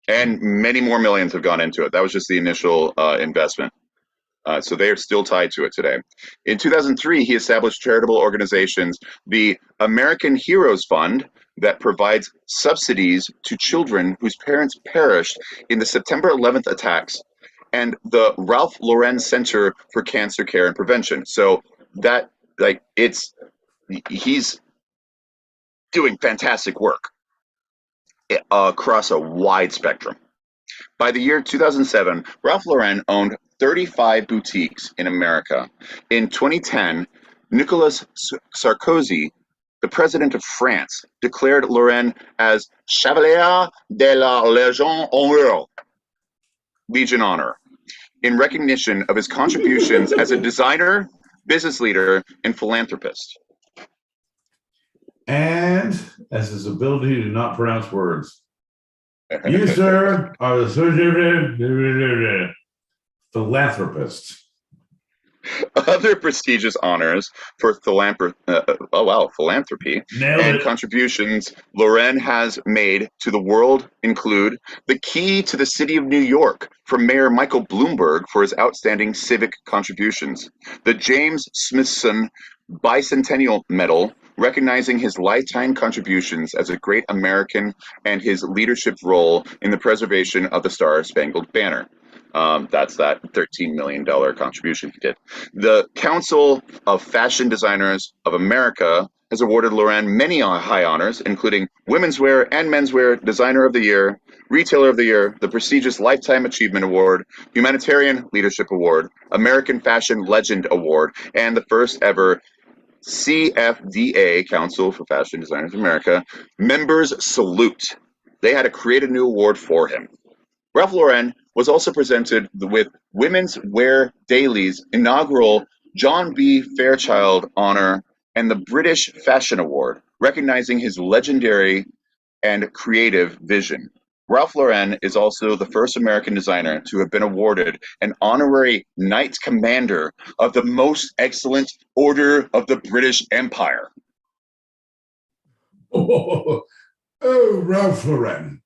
And many more millions have gone into it. That was just the initial investment. So they are still tied to it today. In 2003, he established charitable organizations, the American Heroes Fund, that provides subsidies to children whose parents perished in the September 11th attacks, and the Ralph Lauren Center for Cancer Care and Prevention. So that, like, he's doing fantastic work across a wide spectrum. By the year 2007, Ralph Lauren owned 35 boutiques in America. In 2010, Nicolas Sarkozy, the president of France, declared Lauren as Chevalier de la Légion d'honneur, Legion Honor, in recognition of his contributions as a designer, business leader, and philanthropist. And as his ability to not pronounce words. You, sir, are the philanthropist. Other prestigious honors for philanthropy and contributions Lauren has made to the world include the Key to the City of New York from Mayor Michael Bloomberg for his outstanding civic contributions, the James Smithson Bicentennial Medal, recognizing his lifetime contributions as a great American and his leadership role in the preservation of the Star-Spangled Banner. That's that $13 million contribution he did. The Council of Fashion Designers of America has awarded Lauren many high honors, including Women's Wear and Menswear Designer of the Year, Retailer of the Year, the prestigious Lifetime Achievement Award, Humanitarian Leadership Award, American Fashion Legend Award, and the first ever CFDA, Council for Fashion Designers of America, Members Salute. They had to create a new award for him. Ralph Lauren was also presented with Women's Wear Daily's inaugural John B. Fairchild Honor and the British Fashion Award, recognizing his legendary and creative vision. Ralph Lauren is also the first American designer to have been awarded an honorary Knight Commander of the Most Excellent Order of the British Empire. Oh, Ralph Lauren,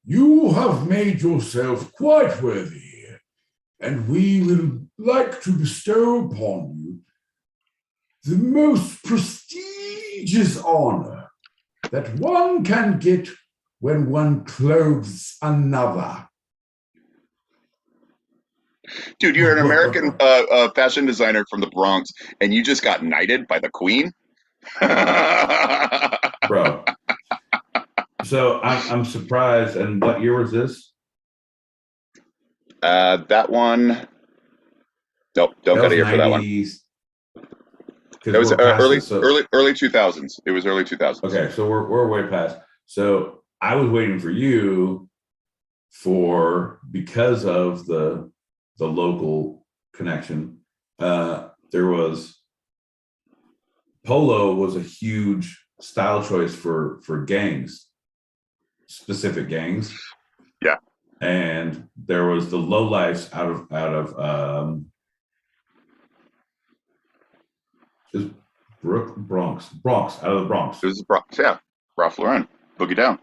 You have made yourself quite worthy, and we would like to bestow upon you the most prestigious honor that one can get when one clothes another. Dude, you're an American fashion designer from the Bronx, and you just got knighted by the Queen? Bro. So I'm surprised. And what year was this? That one. Nope, don't got a year for that one. That was early 2000s. It was early 2000s. Okay, so we're way past. So I was waiting for you because of the local connection. There was polo was a huge style choice for gangs, specific gangs. Yeah. And there was the lowlifes out of just Bronx, out of the Bronx. It was the Bronx, yeah. Ralph Lauren, Boogie Down.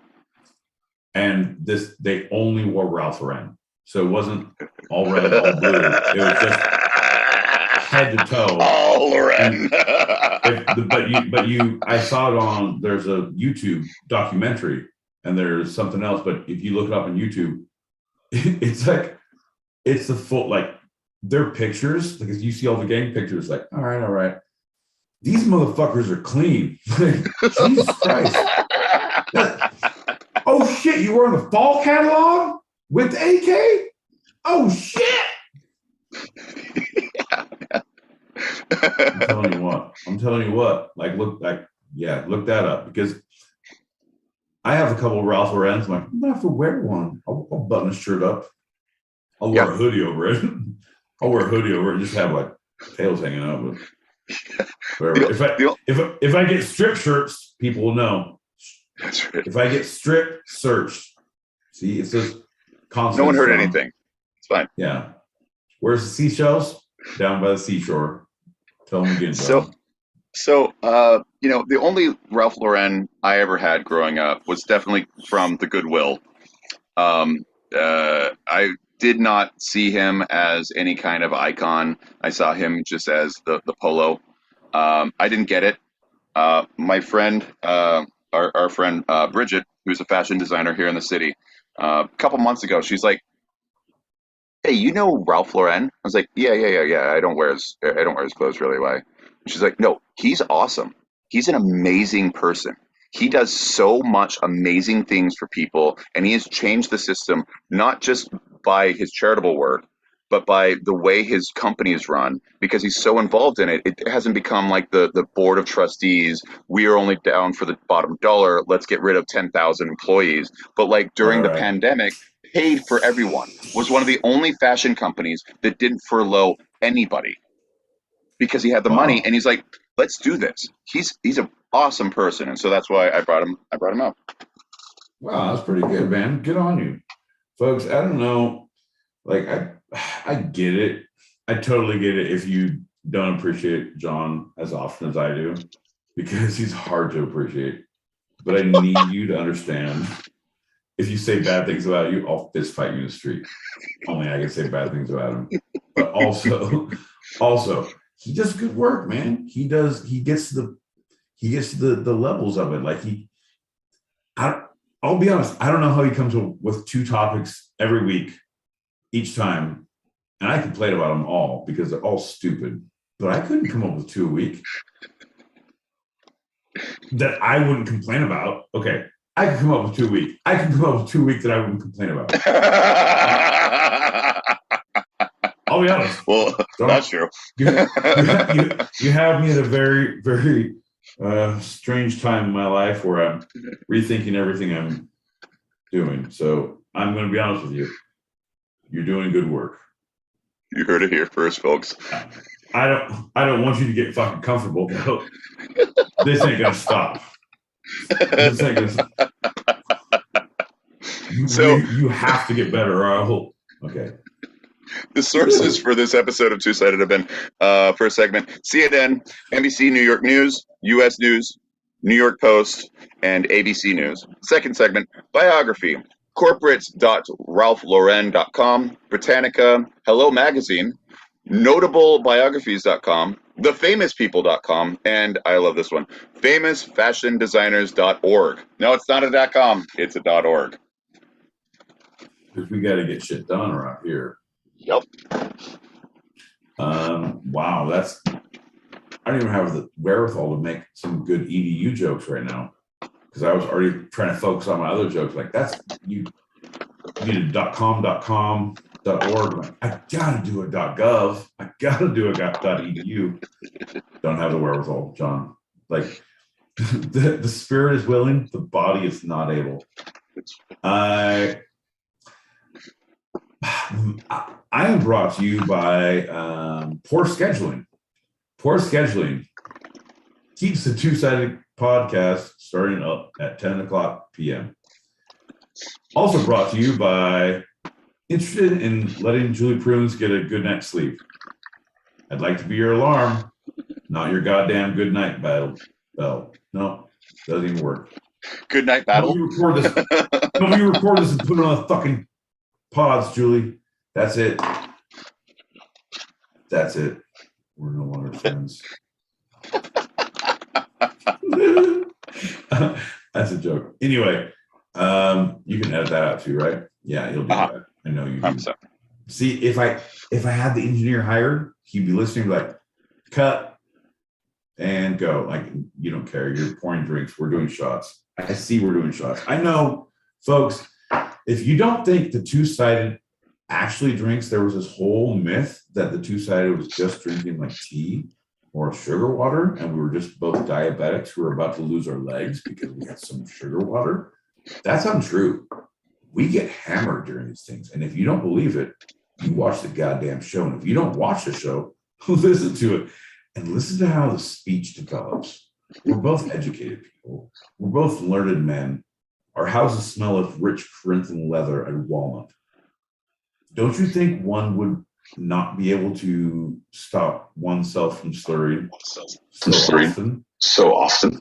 And they only wore Ralph Lauren. So it wasn't all red, all blue. It was just head to toe. All Lauren. I saw it on, there's a YouTube documentary and there's something else, but if you look it up on YouTube, it's the full, like, their pictures, because you see all the gang pictures, like, all right. These motherfuckers are clean. Jesus Christ. Oh shit, you were in the fall catalog with the AK? Oh shit. I'm telling you what. Look that up, because I have a couple of Ralph Lauren's. I'm like, I'm gonna have to wear one. I'll button a shirt up. I'll wear a hoodie over it. And just have like tails hanging out. But whatever. If I get strip shirts, people will know. That's right. If I get strip searched, see, it says constant. No one heard anything. It's fine. Yeah. Where's the seashells? Down by the seashore. Tell them again. So, the only Ralph Lauren I ever had growing up was definitely from the Goodwill. I did not see him as any kind of icon. I saw him just as the polo. I didn't get it. My friend, our friend Bridget, who's a fashion designer here in the city, a couple months ago, she's like, "Hey, you know Ralph Lauren?" I was like, "Yeah. I don't wear his clothes really. Why?" She's like, "No, he's awesome. He's an amazing person. He does so much amazing things for people, and he has changed the system, not just by his charitable work, but by the way his company is run, because he's so involved in it. It hasn't become like the board of trustees. We are only down for the bottom dollar. Let's get rid of 10,000 employees. But like during the pandemic, paid for everyone. Was one of the only fashion companies that didn't furlough anybody because he had the money, and he's like, let's do this. He's an awesome person, and so that's why I brought him up. Wow, that's pretty good, man. Good on you, folks. I don't know, like I get it. I totally get it if you don't appreciate John as often as I do, because he's hard to appreciate. But I need you to understand, if you say bad things about you, I'll fist fight you in the street. Only I can say bad things about him. But also, he does good work, man. He gets the levels of it. Like I'll be honest, I don't know how he comes up with 2 topics every week, each time. And I complain about them all because they're all stupid. But I couldn't come up with 2 a week that I wouldn't complain about. Okay, I could come up with 2 a week. I can come up with 2 a week that I wouldn't complain about. I'll be honest. Well, that's true. You have me at a very, very strange time in my life where I'm rethinking everything I'm doing. So I'm going to be honest with you. You're doing good work. You heard it here first, folks. I don't want you to get fucking comfortable, though. This ain't gonna stop. This ain't gonna stop. You have to get better, or I will. Okay. The sources for this episode of Two Sided have been, first segment, CNN, NBC New York News, U.S. News, New York Post, and ABC News. Second segment, biography, corporate.ralphlauren.com, Britannica, Hello Magazine, notablebiographies.com, thefamouspeople.com, and I love this one, famousfashiondesigners.org. No, it's not a .com, it's a .org. Because we got to get shit done around here. Yep. Wow, I don't even have the wherewithal to make some good EDU jokes right now. Because I was already trying to focus on my other jokes. Like you need a .com, .org. Like, I gotta do a .gov. I gotta do a .edu. Don't have the wherewithal, John. Like the spirit is willing, the body is not able. I am brought to you by poor scheduling. Poor scheduling keeps the two-sided podcast starting up at 10 o'clock p.m. Also brought to you by interested in letting Julie Prunes get a good night's sleep. I'd like to be your alarm, not your goddamn good night bell. No, doesn't even work. Good night battle. You record this and put it on the fucking pods, Julie. That's it. That's it. We're no longer friends. That's a joke. Anyway, you can edit that out too, right? Yeah, you'll do that. I know you do. See, if I had the engineer hired, he'd be listening like, cut and go. Like, you don't care. You're pouring drinks. We're doing shots. I see we're doing shots. I know, folks, if you don't think the two-sided actually drinks, there was this whole myth that the two-sided was just drinking like tea or sugar water, and we were just both diabetics who were about to lose our legs because we had some sugar water. That's untrue. We get hammered during these things, and if you don't believe it, you watch the goddamn show, and if you don't watch the show, listen to it, and listen to how the speech develops. We're both educated people. We're both learned men. Our houses smell of rich Corinthian leather and walnut. Don't you think one would not be able to stop oneself from slurring so often?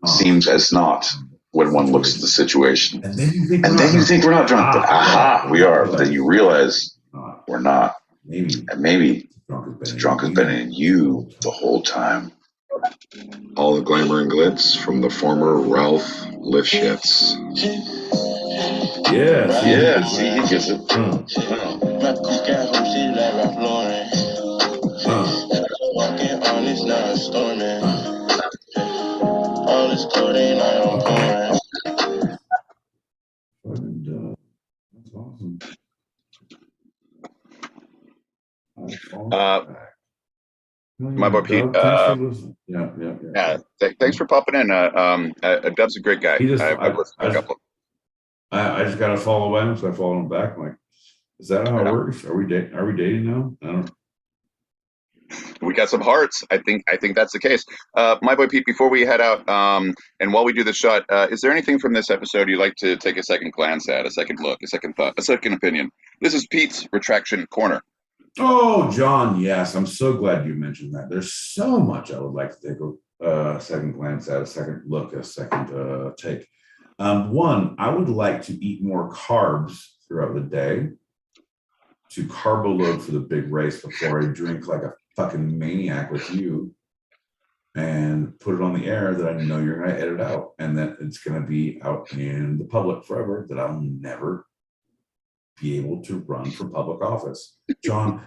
Seems as not when one looks at the situation. And then you think we're not drunk, but we are. But then you realize we're not. Maybe the drunk has been in you the whole time. All the glamour and glitz from the former Ralph Lifshitz. Yeah, see, he gets it. Walking on this now it's storming. All this codeine I don't pouring. That's awesome. My boy Pete. Thanks for popping in. Dub's a great guy. I've listened to a couple. I just got to follow him, so I follow him back. I'm like, is that how it works? Are we dating now? I don't know. We got some hearts. I think that's the case. My boy Pete, before we head out, and while we do the shot, is there anything from this episode you'd like to take a second glance at, a second look, a second thought, a second opinion? This is Pete's Retraction Corner. Oh, John, yes. I'm so glad you mentioned that. There's so much I would like to take a second glance at, a second look, a second take. One, I would like to eat more carbs throughout the day to carbo load for the big race before I drink like a fucking maniac with you and put it on the air that I know you're going to edit out and that it's going to be out in the public forever, that I'll never be able to run for public office. John,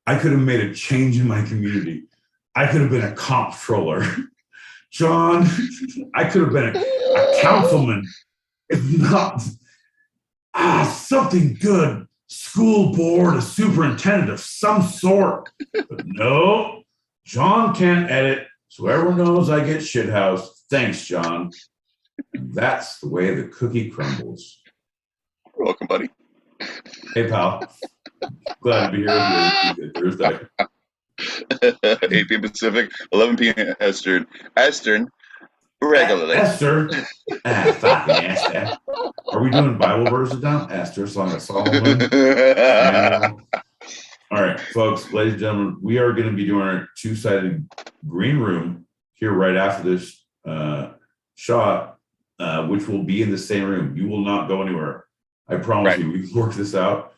I could have made a change in my community. I could have been a comptroller. John, I could have been a councilman, if not something good. School board, a superintendent of some sort. But no, John can't edit, so everyone knows I get shithoused. Thanks, John. And that's the way the cookie crumbles. You're welcome, buddy. Hey, pal. Glad to be here with you Thursday. 8 p.m. Pacific, 11 p.m. Eastern, regularly. Esther. Fucking Esther. Are we doing Bible verses now? Esther, Song of Solomon. All right, folks, ladies and gentlemen, we are going to be doing our two-sided green room here right after this shot, which will be in the same room. You will not go anywhere. I promise you, we've worked this out.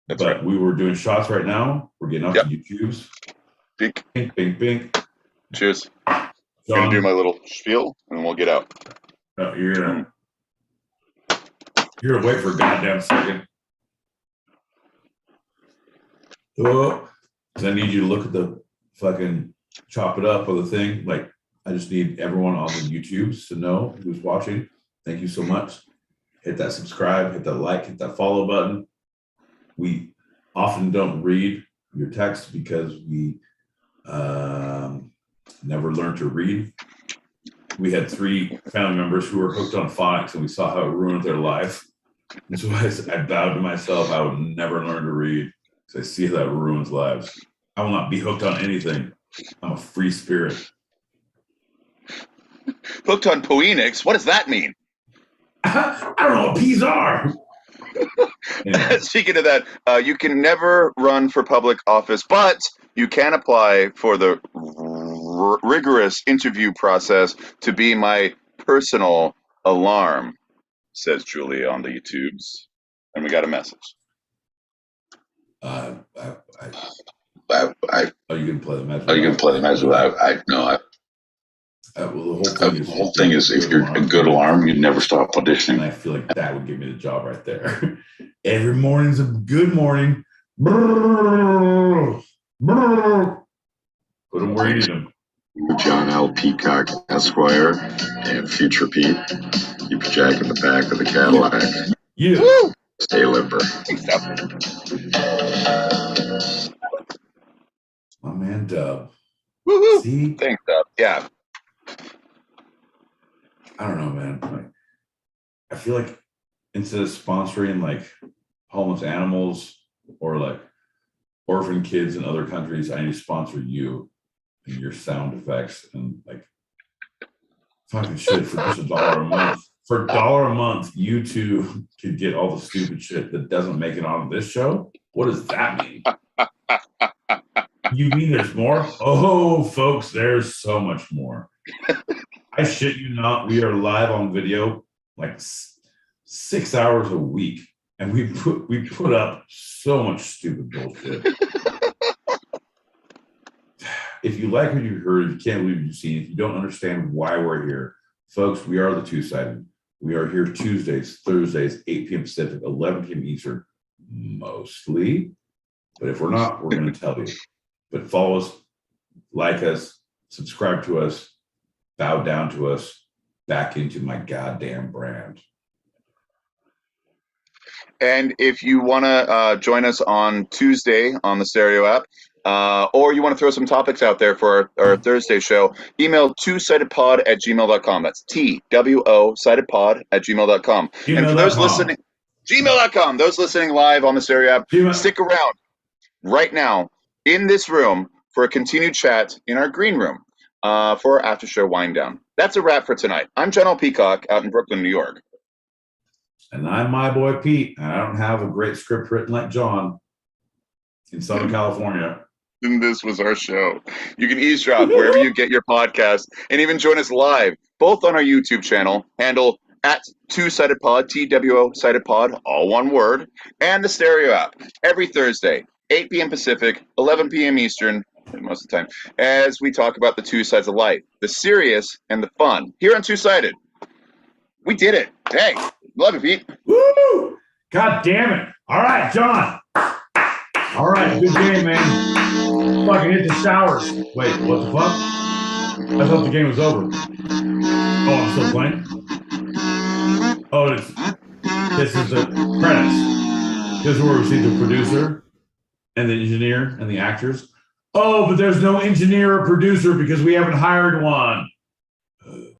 That's but right. We were doing shots right now. We're getting up to YouTube's. Bink. Bink, bink, bink. Cheers. I'm going to do my little spiel, and we'll get out. No, you're gonna wait for a goddamn second. Oh, because I need you to look at the fucking chop it up of the thing. Like, I just need everyone on the YouTubes to know who's watching. Thank you so much. Hit that subscribe, hit that like, hit that follow button. We often don't read your text because we never learned to read. We had 3 family members who were hooked on phonics, and we saw how it ruined their life. And so I vowed to myself I would never learn to read because I see how that ruins lives. I will not be hooked on anything. I'm a free spirit. Hooked on Poenix? What does that mean? I don't know what peas are. Anyway. Speaking of that, you can never run for public office, but you can apply for the rigorous interview process to be my personal alarm, says Julia on the YouTubes. And we got a message. Oh, you can play the message. Oh, you can play the message. Well, the whole thing is if you're a good alarm, you never stop auditioning. And I feel like that would give me the job right there. Every morning's a good morning. Brrr, brrr. Put them where you need them. John L. Peacock, Esquire, and Future Pete. Keep your jack in the back of the Cadillac. Yeah. Woo! Stay limber. My man, Dub. Woo-hoo. See? Thanks, Dub. Yeah. I don't know, man. Like, I feel like instead of sponsoring like homeless animals or like orphan kids in other countries, I need to sponsor you and your sound effects and like fucking shit for just $1 a month. For $1 a month, you two could get all the stupid shit that doesn't make it on this show. What does that mean? You mean there's more? Oh, folks, there's so much more. I shit you not, we are live on video like 6 hours a week, and we put up so much stupid bullshit. If you like what you heard, you can't believe you've seen it, you don't understand why we're here, folks, we are the Two-Sided. We are here Tuesdays, Thursdays, 8 p.m. Pacific, 11 p.m. Eastern, mostly. But if we're not, we're going to tell you. But follow us, like us, subscribe to us, bow down to us, back into my goddamn brand. And if you want to join us on Tuesday on the Stereo app, or you want to throw some topics out there for our Thursday show, email twosidedpod@gmail.com. That's TWO sidedpod@gmail.com. And for those listening, gmail.com. Those listening live on the Stereo app, stick around right now in this room for a continued chat in our green room for our after show wind down. That's a wrap for tonight. I'm John L. Peacock out in Brooklyn, New York. And I'm my boy Pete, and I don't have a great script written like John in Southern California. And this was our show. You can eavesdrop wherever you get your podcast and even join us live, both on our YouTube channel, handle @2sidedpod, TWO sided pod, all one word, and the Stereo app every Thursday, 8 p.m. Pacific, 11 p.m. Eastern, most of the time, as we talk about the two sides of life, the serious and the fun, here on Two-Sided. We did it. Hey, love you, Pete. Woo! God damn it. All right, John. All right, good game, man. Fucking hit the showers. Wait, what the fuck? I thought the game was over. Oh, I'm still playing? Oh, this is the credits. This is where we see the producer and the engineer and the actors. Oh, but there's no engineer or producer because we haven't hired one.